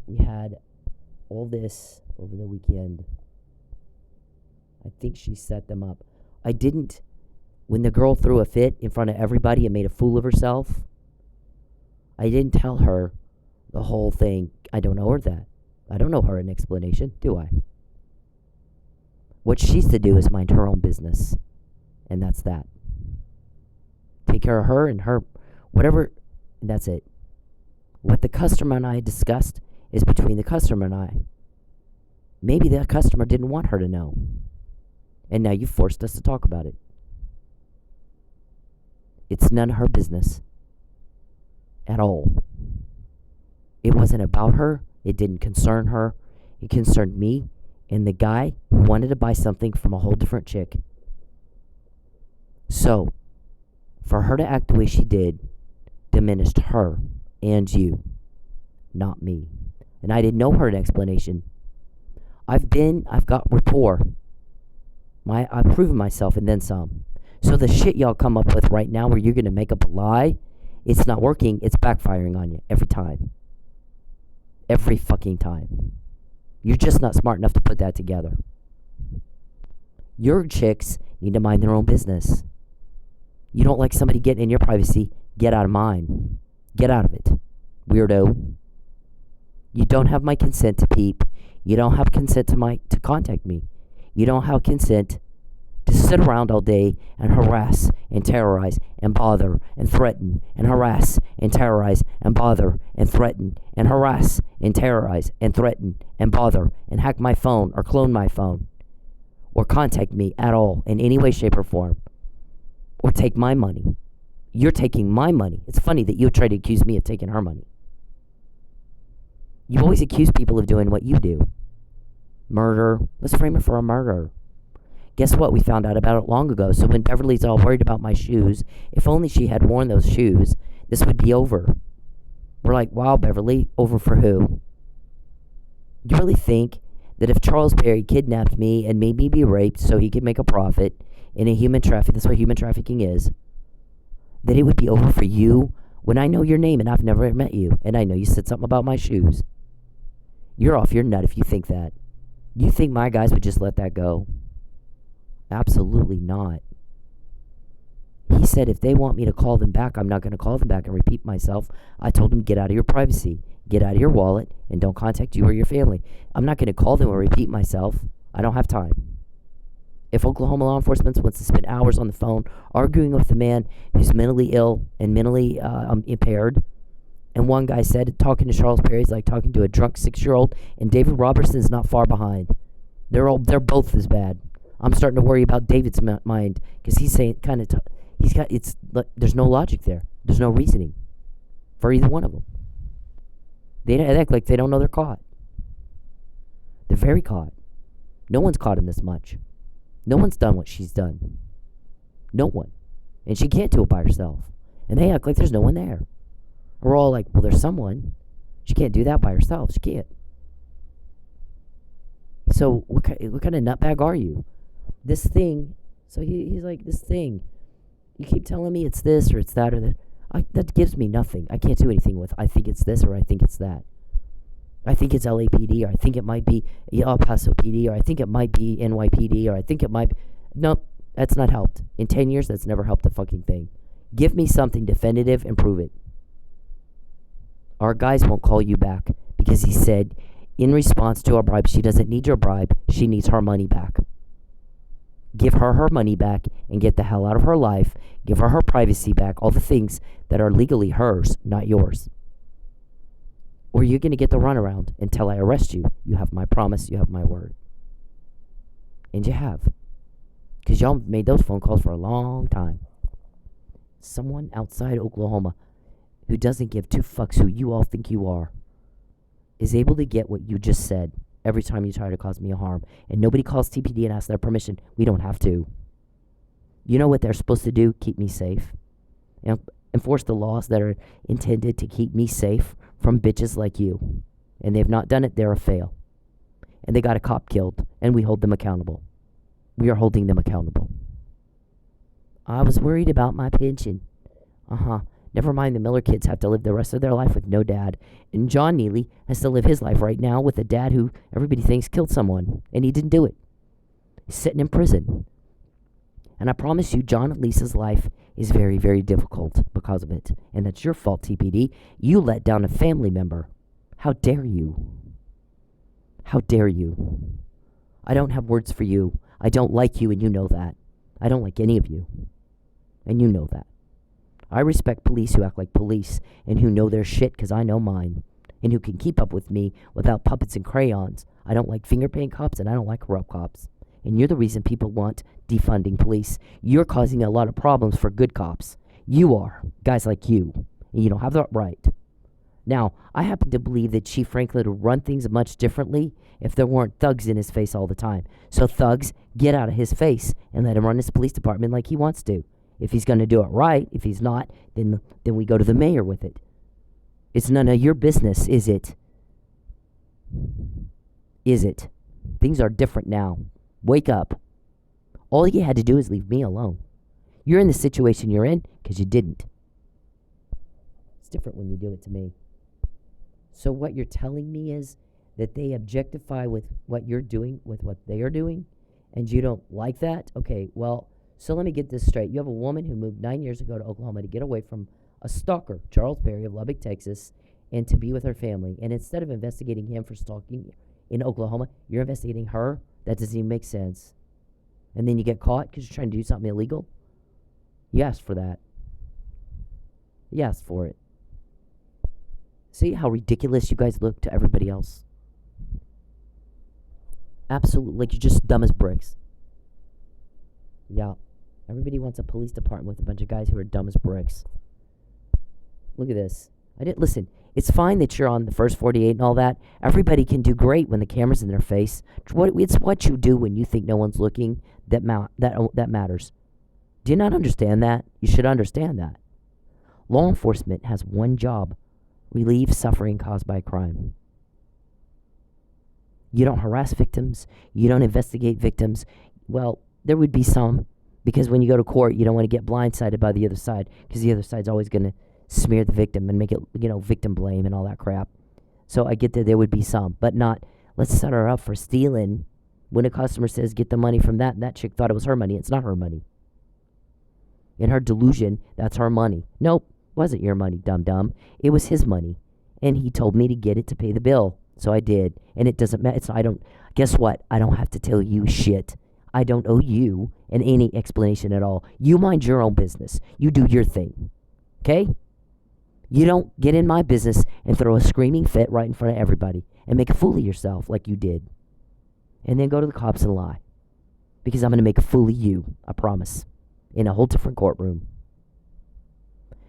we had all this over the weekend. I think she set them up. I didn't, when the girl threw a fit in front of everybody and made a fool of herself, I didn't tell her the whole thing. I don't owe her that. I don't owe her an explanation, do I? What she's to do is mind her own business. And that's that. Take care of her and her, whatever, and that's it. What the customer and I discussed is between the customer and I. Maybe the customer didn't want her to know. And now you forced us to talk about it. It's none of her business. At all. It wasn't about her. It didn't concern her. It concerned me and the guy who wanted to buy something from a whole different chick. So, for her to act the way she did diminished her and you, not me. And I didn't know her an explanation. I've got rapport. I've proven myself and then some. So the shit y'all come up with right now where you're going to make up a lie, it's not working. It's backfiring on you every time. Every fucking time. You're just not smart enough to put that together. Your chicks need to mind their own business. You don't like somebody getting in your privacy, get out of mine. Get out of it, weirdo. You don't have my consent to peep. You don't have consent to contact me. You don't have consent to sit around all day and harass and terrorize and bother and threaten and harass and terrorize and bother and threaten and harass and terrorize and threaten and bother and hack my phone or clone my phone or contact me at all in any way, shape, or form or take my money. You're taking my money. It's funny that you try to accuse me of taking her money. You always accuse people of doing what you do. Murder. Let's frame it for a murder. Guess what? We found out about it long ago. So when Beverly's all worried about my shoes, if only she had worn those shoes, this would be over. We're like, wow, Beverly, over for who? Do you really think that if Charles Perry kidnapped me and made me be raped so he could make a profit in a human traffic, that's what human trafficking is, that it would be over for you when I know your name and I've never met you and I know you said something about my shoes? You're off your nut if you think that. You think my guys would just let that go? Absolutely not. He said if they want me to call them back, I'm not going to call them back and repeat myself. I told him, get out of your privacy, get out of your wallet, and don't contact you or your family. I'm not going to call them or repeat myself. I don't have time. If Oklahoma law enforcement wants to spend hours on the phone arguing with a man who's mentally ill and mentally impaired, and one guy said talking to Charles Perry is like talking to a drunk 6-year-old, and David Roberson is not far behind. They're both as bad. I'm starting to worry about David's mind because he's saying there's no logic there. There's no reasoning for either one of them. They act like they don't know they're caught. They're very caught. No one's caught him this much. No one's done what she's done. No one. And she can't do it by herself. And they act like there's no one there. We're all like, well, there's someone. She can't do that by herself. She can't. So what kind of nutbag are you? This thing. So he's like, this thing. You keep telling me it's this or it's that or that. That gives me nothing. I can't do anything with. I think it's this or I think it's that. I think it's LAPD or I think it might be El Paso PD or I think it might be NYPD or I think it might be. Nope, that's not helped. In 10 years, that's never helped a fucking thing. Give me something definitive and prove it. Our guys won't call you back because he said in response to a bribe, she doesn't need your bribe. She needs her money back. Give her her money back and get the hell out of her life. Give her her privacy back. All the things that are legally hers, not yours. Or you're going to get the runaround until I arrest you. You have my promise. You have my word. And you have. Because y'all made those phone calls for a long time. Someone outside Oklahoma who doesn't give two fucks who you all think you are is able to get what you just said every time you try to cause me a harm. And nobody calls TPD and asks their permission. We don't have to. You know what they're supposed to do? Keep me safe. And enforce the laws that are intended to keep me safe from bitches like you. And they've not done it, they're a fail. And they got a cop killed, and we hold them accountable. We are holding them accountable. I was worried about my pension. Never mind, the Miller kids have to live the rest of their life with no dad. And John Nealey has to live his life right now with a dad who everybody thinks killed someone. And he didn't do it. He's sitting in prison. And I promise you, John and Lisa's life is very, very difficult because of it. And that's your fault, TPD. You let down a family member. How dare you? How dare you? I don't have words for you. I don't like you, and you know that. I don't like any of you. And you know that. I respect police who act like police and who know their shit because I know mine. And who can keep up with me without puppets and crayons. I don't like finger paint cops and I don't like corrupt cops. And you're the reason people want defunding police. You're causing a lot of problems for good cops. You are. Guys like you. And you don't have that right. Now, I happen to believe that Chief Franklin would run things much differently if there weren't thugs in his face all the time. So thugs, get out of his face and let him run his police department like he wants to. If he's going to do it right, if he's not, then we go to the mayor with it. It's none of your business, is it? Is it? Things are different now. Wake up. All you had to do is leave me alone. You're in the situation you're in because you didn't. It's different when you do it to me. So what you're telling me is that they objectify with what you're doing, with what they are doing, and you don't like that? Okay, well, so let me get this straight. You have a woman who moved 9 years ago to Oklahoma to get away from a stalker, Charles Perry of Lubbock, Texas, and to be with her family. And instead of investigating him for stalking in Oklahoma, you're investigating her? That doesn't even make sense. And then you get caught because you're trying to do something illegal? You asked for that. You asked for it. See how ridiculous you guys look to everybody else? Absolutely, like you're just dumb as bricks. Yeah. Everybody wants a police department with a bunch of guys who are dumb as bricks. Look at this. Listen, It's fine that you're on the first 48 and all that. Everybody can do great when the camera's in their face. It's what you do when you think no one's looking that matters. Do you not understand that? You should understand that. Law enforcement has one job: relieve suffering caused by crime. You don't harass victims. You don't investigate victims. Well, there would be some, because when you go to court, you don't want to get blindsided by the other side, because the other side's always going to smear the victim and make it, victim blame and all that crap. So I get that there would be some, but not, let's set her up for stealing. When a customer says, get the money from that, and that chick thought it was her money. It's not her money. In her delusion, that's her money. Nope, wasn't your money, dum-dum. It was his money. And he told me to get it to pay the bill. So I did. And it doesn't matter. Guess what? I don't have to tell you shit. I don't owe you any explanation at all. You mind your own business. You do your thing. Okay? You don't get in my business and throw a screaming fit right in front of everybody and make a fool of yourself like you did. And then go to the cops and lie. Because I'm going to make a fool of you, I promise. In a whole different courtroom.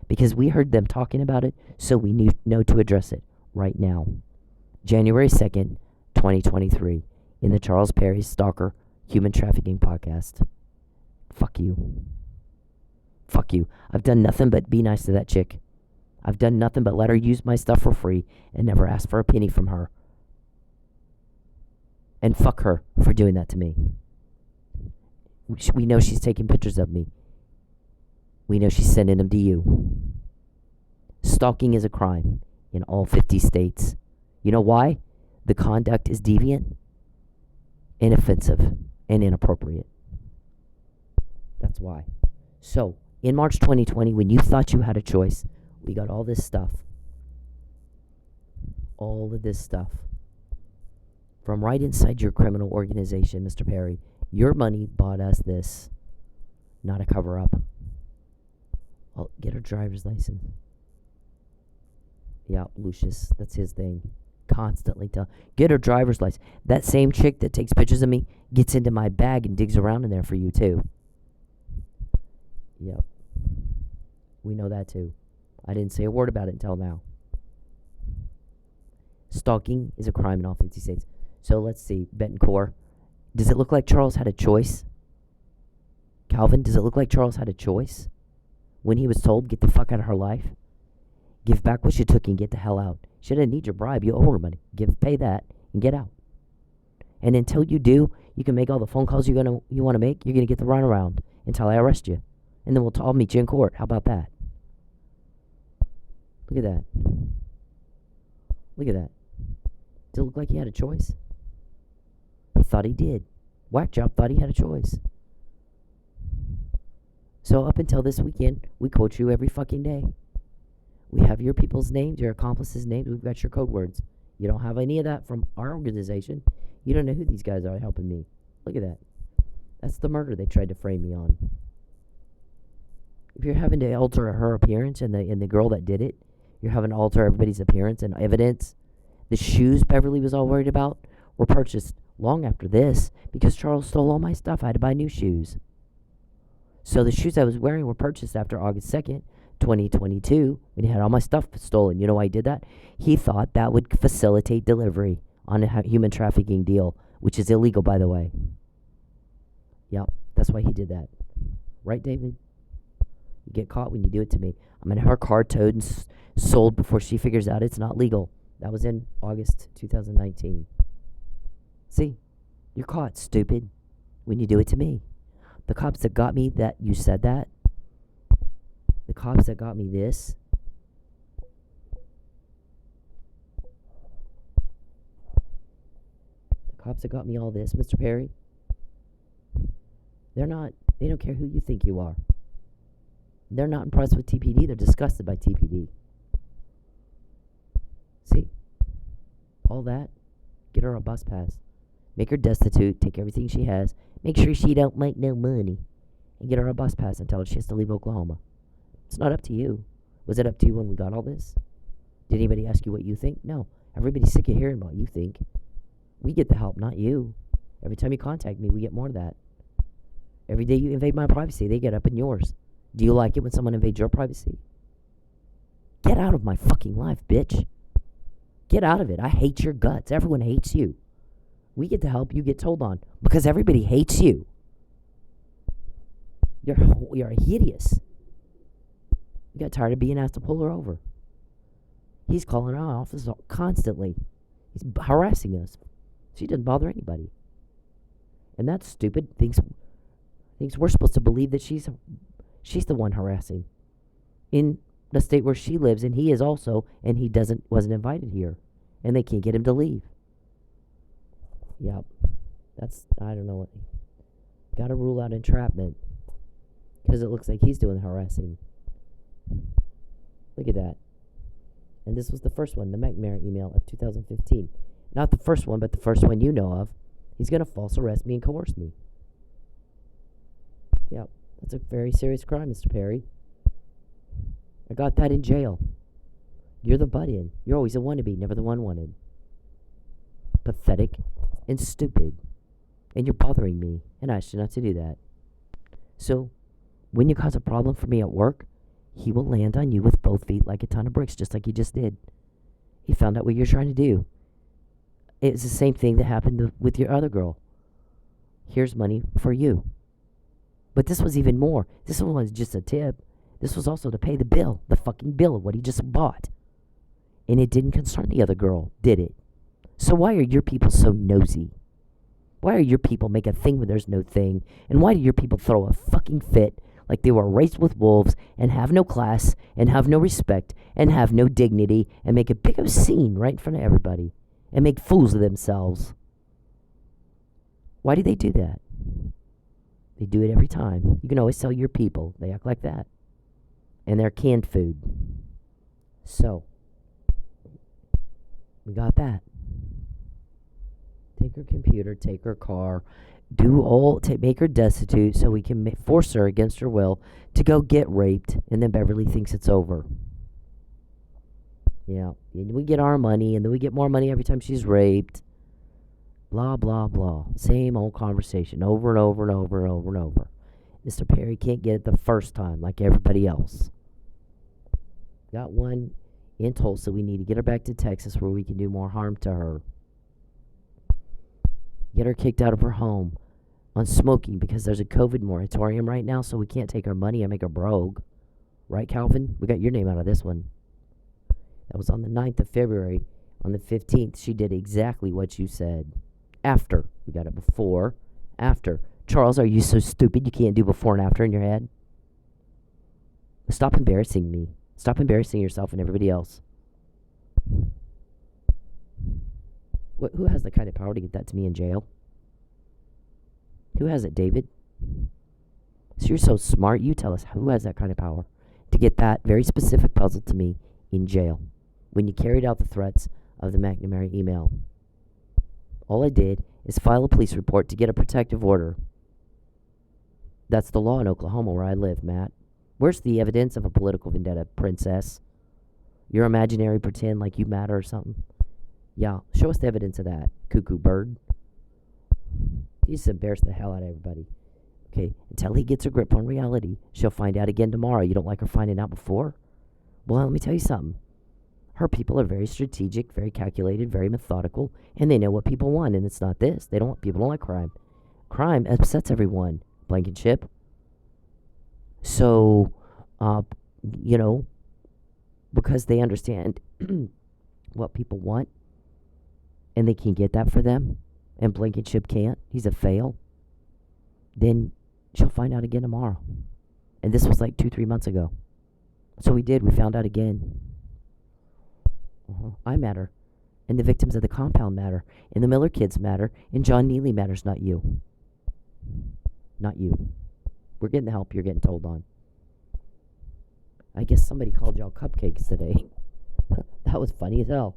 Because we heard them talking about it, so we know to address it right now. January 2nd, 2023, in the Charles Perry Stalker Human Trafficking Podcast. Fuck you. Fuck you. I've done nothing but be nice to that chick. I've done nothing but let her use my stuff for free and never ask for a penny from her. And fuck her for doing that to me. We know she's taking pictures of me. We know she's sending them to you. Stalking is a crime in all 50 states. You know why? The conduct is deviant, inoffensive, and inappropriate. That's why. So, in March 2020, when you thought you had a choice, we got all this stuff. All of this stuff. From right inside your criminal organization, Mr. Perry. Your money bought us this. Not a cover-up. Well, get her driver's license. Yeah, Lucius. That's his thing. Constantly tell. Get her driver's license. That same chick that takes pictures of me gets into my bag and digs around in there for you, too. Yep. We know that, too. I didn't say a word about it until now. Stalking is a crime in all 50 states. So let's see. Betancourt. Does it look like Charles had a choice? Calvin, does it look like Charles had a choice? When he was told, get the fuck out of her life? Give back what you took and get the hell out. She didn't need your bribe. You owe her money. Pay that and get out. And until you do, you can make all the phone calls you want to make. You're going to get the runaround until I arrest you. And then I'll meet you in court. How about that? Look at that. Look at that. Does it look like he had a choice? He thought he did. Whack job thought he had a choice. So up until this weekend, we quote you every fucking day. We have your people's names, your accomplices' names. We've got your code words. You don't have any of that from our organization. You don't know who these guys are helping me. Look at that. That's the murder they tried to frame me on. If you're having to alter her appearance and the girl that did it, you're having to alter everybody's appearance and evidence. The shoes Beverly was all worried about were purchased long after this because Charles stole all my stuff. I had to buy new shoes. So the shoes I was wearing were purchased after August 2nd, 2022, when he had all my stuff stolen. You know why he did that? He thought that would facilitate delivery on a human trafficking deal, which is illegal, by the way. Yep, that's why he did that. Right, David? You get caught when you do it to me. I'm going to have her car towed and sold before she figures out it's not legal. That was in August 2019. See? You're caught, stupid, when you do it to me. The cops that got me that you said that, the cops that got me this, the cops that got me all this, Mr. Perry, they don't care who you think you are. They're not impressed with TPD, they're disgusted by TPD. See? All that, get her a bus pass. Make her destitute, take everything she has, make sure she don't make no money, and get her a bus pass and tell her she has to leave Oklahoma. It's not up to you. Was it up to you when we got all this? Did anybody ask you what you think? No. Everybody's sick of hearing what you think. We get the help, not you. Every time you contact me, we get more of that. Every day you invade my privacy, they get up in yours. Do you like it when someone invades your privacy? Get out of my fucking life, bitch. Get out of it. I hate your guts. Everyone hates you. We get to help, you get told on. Because everybody hates you. You're hideous. You got tired of being asked to pull her over. He's calling our office constantly. He's harassing us. She doesn't bother anybody. And that stupid thinks we're supposed to believe that she's the one harassing. In the state where she lives, and he is also, and he wasn't invited here. And they can't get him to leave. Yep. I don't know what. Gotta rule out entrapment. Because it looks like he's doing the harassing. Look at that. And this was the first one, the McNamara email of 2015. Not the first one, but the first one you know of. He's going to false arrest me and coerce me. Yep. That's a very serious crime, Mr. Perry. I got that in jail. You're the butt-in. You're always the wannabe, never the one wanted. Pathetic and stupid. And you're bothering me. And I asked you not to do that. So, when you cause a problem for me at work, he will land on you with both feet like a ton of bricks, just like he just did. He found out what you're trying to do. It's the same thing that happened with your other girl. Here's money for you. But this was even more. This one was just a tip. This was also to pay the bill, the fucking bill of what he just bought. And it didn't concern the other girl, did it? So why are your people so nosy? Why are your people make a thing when there's no thing? And why do your people throw a fucking fit like they were raised with wolves and have no class and have no respect and have no dignity and make a big old scene right in front of everybody and make fools of themselves? Why do they do that? They do it every time. You can always tell your people they act like that. And they're canned food. So, we got that. Take her computer, take her car, make her destitute so we can force her against her will to go get raped, and then Beverly thinks it's over. Yeah, and we get our money, and then we get more money every time she's raped. Blah, blah, blah. Same old conversation over and over and over and over and over. Mr. Perry can't get it the first time like everybody else. Got one in Tulsa. We need to get her back to Texas where we can do more harm to her. Get her kicked out of her home on smoking because there's a COVID moratorium right now, so we can't take her money and make her broke. Right, Calvin? We got your name out of this one. That was on the 9th of February. On the 15th, she did exactly what you said. After. We got it before. After. Charles, are you so stupid you can't do before and after in your head? Stop embarrassing me. Stop embarrassing yourself and everybody else. Who has the kind of power to get that to me in jail? Who has it, David? So you're so smart, you tell us who has that kind of power to get that very specific puzzle to me in jail when you carried out the threats of the McNamara email. All I did is file a police report to get a protective order. That's the law in Oklahoma where I live, Matt. Where's the evidence of a political vendetta, princess? Your imaginary pretend like you matter or something? Yeah, show us the evidence of that, cuckoo bird. He's embarrassed the hell out of everybody. Okay, until he gets a grip on reality, she'll find out again tomorrow. You don't like her finding out before? Well, let me tell you something. Her people are very strategic, very calculated, very methodical, and they know what people want, and it's not this. People don't like crime. Crime upsets everyone. Blankenship. So, because they understand what people want, and they can get that for them, and Blankenship can't, he's a fail, then she'll find out again tomorrow. And this was like 2-3 months ago. So we found out again. I matter. And the victims of the compound matter. And the Miller kids matter. And John Nealey matters, not you. Not you. We're getting the help you're getting told on. I guess somebody called y'all cupcakes today. That was funny as hell.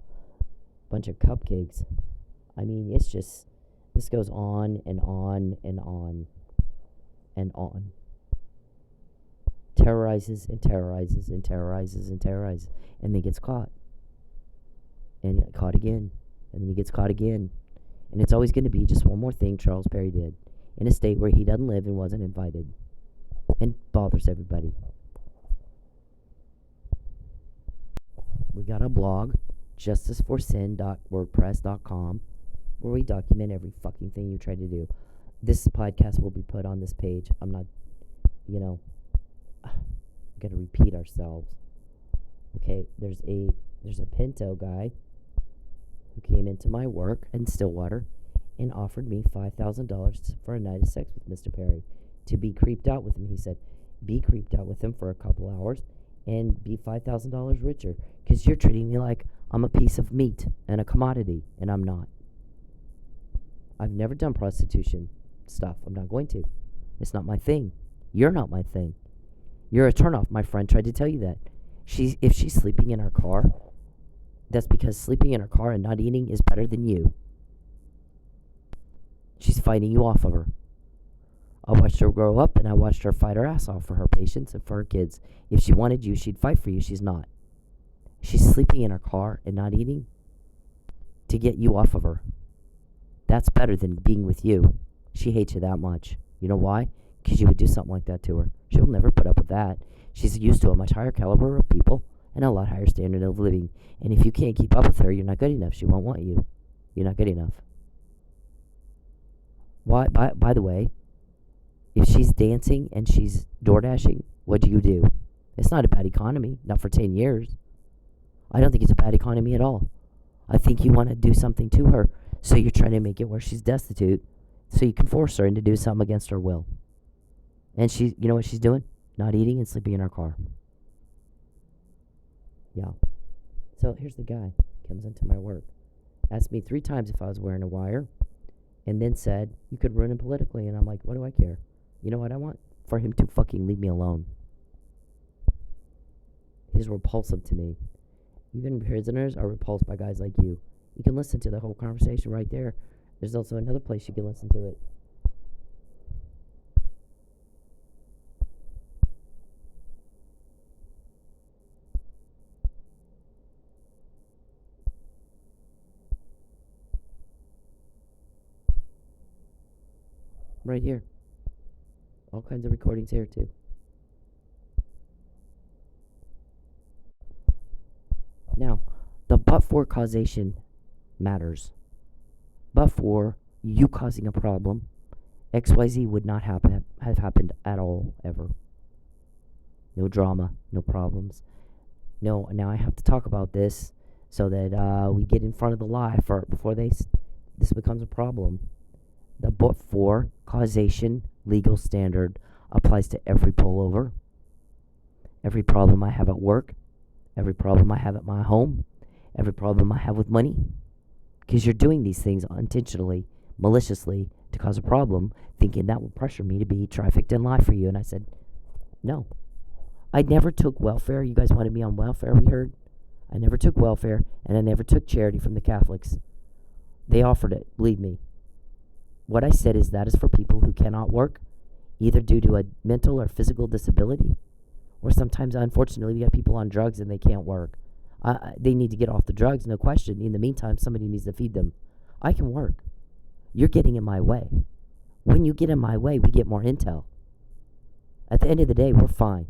Bunch of cupcakes. I mean, it's just, this goes on and on and on and on. Terrorizes and terrorizes and terrorizes and terrorizes. And then gets caught. And caught again. And then he gets caught again. And it's always going to be just one more thing Charles Perry did in a state where he doesn't live and wasn't invited. And bothers everybody. We got a blog. justiceforsin.wordpress.com, where we document every fucking thing you try to do. This podcast will be put on this page. I'm not, going to repeat ourselves. Okay, there's a Pinto guy who came into my work in Stillwater and offered me $5,000 for a night of sex with Mr. Perry, to be creeped out with him. He said, be creeped out with him for a couple hours and be $5,000 richer, because you're treating me like I'm a piece of meat and a commodity, and I'm not. I've never done prostitution stuff. I'm not going to. It's not my thing. You're not my thing. You're a turnoff. My friend tried to tell you that. If she's sleeping in her car, that's because sleeping in her car and not eating is better than you. She's fighting you off of her. I watched her grow up, and I watched her fight her ass off for her patients and for her kids. If she wanted you, she'd fight for you. She's not. She's sleeping in her car and not eating to get you off of her. That's better than being with you. She hates you that much. You know why? Because you would do something like that to her. She'll never put up with that. She's used to a much higher caliber of people and a lot higher standard of living. And if you can't keep up with her, you're not good enough. She won't want you. You're not good enough. Why? By the way, if she's dancing and she's door dashing, what do you do? It's not a bad economy. Not for 10 years. I don't think it's a bad economy at all. I think you want to do something to her, so you're trying to make it where she's destitute, so you can force her into do something against her will. And you know what she's doing? Not eating and sleeping in her car. Yeah. So here's the guy. Comes into my work. Asked me 3 times if I was wearing a wire. And then said, you could ruin him politically. And I'm like, what do I care? You know what I want? For him to fucking leave me alone. He's repulsive to me. Even prisoners are repulsed by guys like you. You can listen to the whole conversation right there. There's also another place you can listen to it. Right here. All kinds of recordings here too. Now, the but-for causation matters. But for you causing a problem, XYZ would not have happened at all, ever. No drama, no problems. No, now I have to talk about this so that we get in front of the lie before this becomes a problem. The but-for causation legal standard applies to every pullover, every problem I have at work, every problem I have at my home, every problem I have with money. Because you're doing these things intentionally, maliciously, to cause a problem, thinking that will pressure me to be trafficked and lie for you. And I said, no. I never took welfare. You guys wanted me on welfare, we heard. I never took welfare, and I never took charity from the Catholics. They offered it, believe me. What I said is that is for people who cannot work, either due to a mental or physical disability, or sometimes, unfortunately, we got people on drugs and they can't work. They need to get off the drugs, no question. In the meantime, somebody needs to feed them. I can work. You're getting in my way. When you get in my way, we get more intel. At the end of the day, we're fine.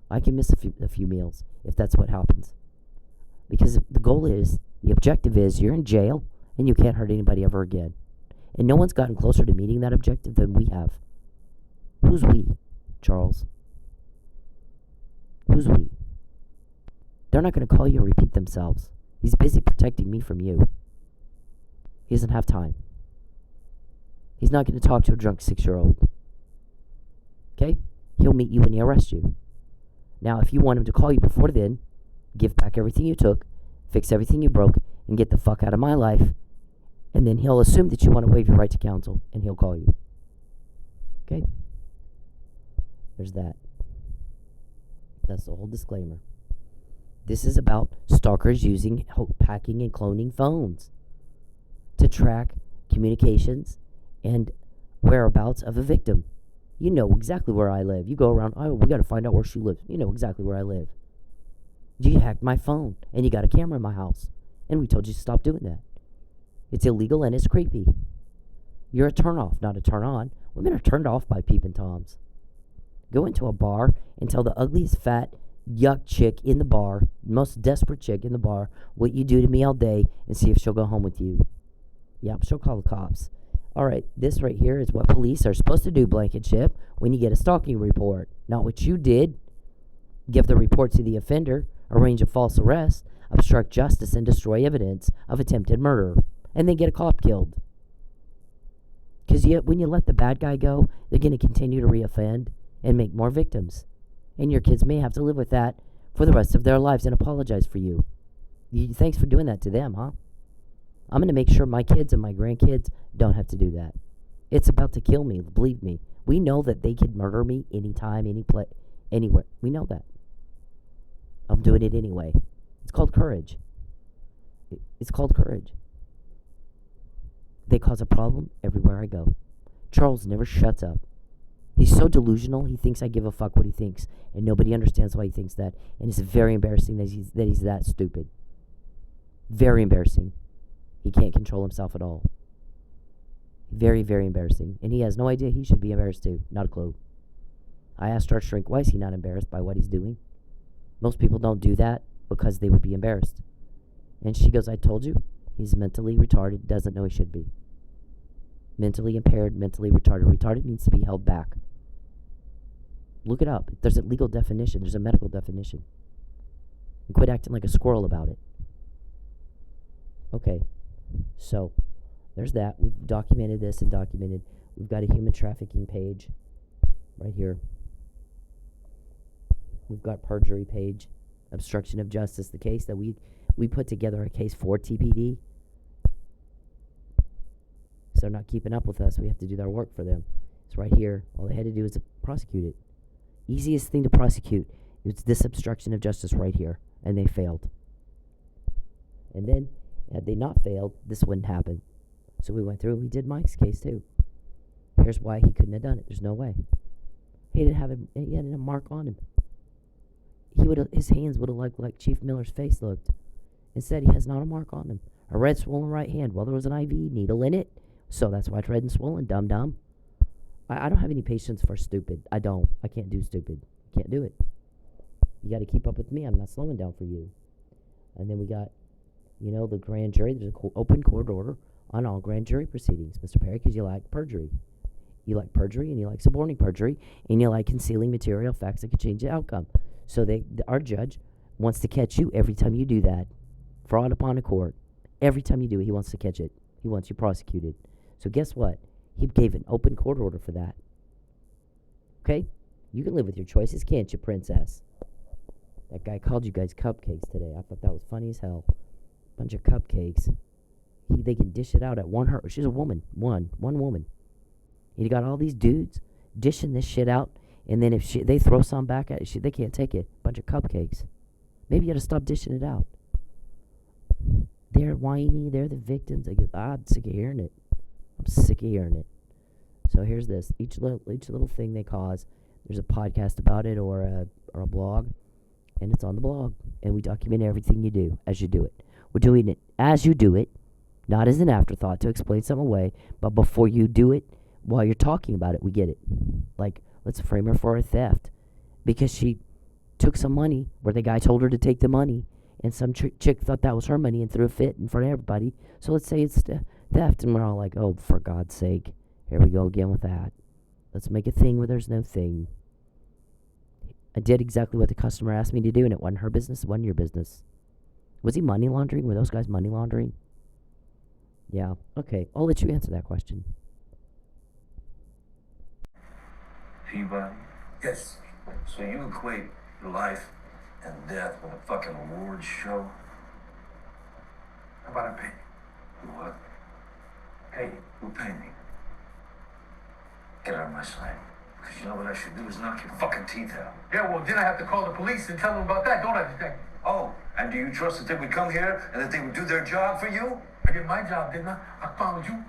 I can miss a few meals if that's what happens. Because the goal is, the objective is, you're in jail and you can't hurt anybody ever again. And no one's gotten closer to meeting that objective than we have. Who's we, Charles? Who's we? They're not going to call you and repeat themselves. He's busy protecting me from you. He doesn't have time. He's not going to talk to a drunk 6-year-old. Okay? He'll meet you when he arrests you. Now, if you want him to call you before then, give back everything you took, fix everything you broke, and get the fuck out of my life, and then he'll assume that you want to waive your right to counsel, and he'll call you. Okay? There's that. That's the whole disclaimer. This is about stalkers using hacking and cloning phones to track communications and whereabouts of a victim. You know exactly where I live. You go around, oh, we got to find out where she lives. You know exactly where I live. You hacked my phone, and you got a camera in my house, and we told you to stop doing that. It's illegal and it's creepy. You're a turn-off, not a turn-on. Women are turned off by peeping toms. Go into a bar and tell the ugliest, fat, yuck chick in the bar, most desperate chick in the bar, what you do to me all day, and see if she'll go home with you. Yep, she'll call the cops. Alright, this right here is what police are supposed to do, Blankenship, when you get a stalking report. Not what you did. Give the report to the offender, arrange a false arrest, obstruct justice, and destroy evidence of attempted murder, and then get a cop killed. Because when you let the bad guy go, they're going to continue to reoffend and make more victims. And your kids may have to live with that for the rest of their lives and apologize for you. Thanks for doing that to them, huh? I'm going to make sure my kids and my grandkids don't have to do that. It's about to kill me, believe me. We know that they could murder me anytime, anywhere. We know that. I'm doing it anyway. It's called courage. It's called courage. They cause a problem everywhere I go. Charles never shuts up. He's so delusional, he thinks I give a fuck what he thinks, and nobody understands why he thinks that, and it's very embarrassing that he's that stupid. Very embarrassing. He can't control himself at all. Very, very embarrassing. And he has no idea he should be embarrassed too. Not a clue. I asked our shrink, why is he not embarrassed by what he's doing? Most people don't do that because they would be embarrassed. And she goes, I told you, he's mentally retarded, doesn't know he should be. Mentally impaired, mentally retarded. Retarded means to be held back. Look it up. There's a legal definition. There's a medical definition. And quit acting like a squirrel about it. Okay. So, there's that. We've documented this and documented. We've got a human trafficking page right here. We've got perjury page, obstruction of justice, the case that we put together a case for TPD. So they're not keeping up with us. We have to do their work for them. It's right here. All they had to do is prosecute it. Easiest thing to prosecute is this obstruction of justice right here. And they failed. And then, had they not failed, this wouldn't happen. So we went through and we did Mike's case too. Here's why he couldn't have done it. There's no way. He didn't have a mark on him. His hands would have looked like Chief Miller's face looked. Instead, he has not a mark on him. A red swollen right hand. Well, there was an IV needle in it. So that's why it's red and swollen. Dumb. I don't have any patience for stupid. I don't. I can't do stupid. Can't do it. You got to keep up with me. I'm not slowing down for you. And then we got, the grand jury. There's an open court order on all grand jury proceedings, Mr. Perry, because you like perjury. You like perjury, and you like suborning perjury, and you like concealing material facts that could change the outcome. So our judge wants to catch you every time you do that. Fraud upon a court. Every time you do it, he wants to catch it. He wants you prosecuted. So guess what? He gave an open court order for that. Okay? You can live with your choices, can't you, princess? That guy called you guys cupcakes today. I thought that was funny as hell. Bunch of cupcakes. They can dish it out at she's a woman. One woman. And you got all these dudes dishing this shit out, and then if they throw some back at it, they can't take it. Bunch of cupcakes. Maybe you gotta stop dishing it out. They're whiny. They're the victims. I'm sick of hearing it. So here's this. Each little thing they cause, there's a podcast about it or a blog, and it's on the blog. And we document everything you do as you do it. We're doing it as you do it, not as an afterthought to explain something away, but before you do it, while you're talking about it, we get it. Like, let's frame her for a theft because she took some money where the guy told her to take the money, and some chick thought that was her money and threw a fit in front of everybody. So let's say it's theft, and we're all like, oh, for God's sake, here we go again with that. Let's make a thing where there's no thing. I did exactly what the customer asked me to do, and it wasn't her business, it wasn't your business. Was he money laundering? Were those guys money laundering? Yeah. Okay, I'll let you answer that question. Peabody? Yes. So you equate life and death with a fucking awards show? How about a penny? What? Penny. Who paid me? Get out of my sight. Because you know what I should do is knock your fucking teeth out. Yeah, well, then I have to call the police and tell them about that, don't I, Detective? Oh, and do you trust that they would come here and that they would do their job for you? I did my job, didn't I? I found you.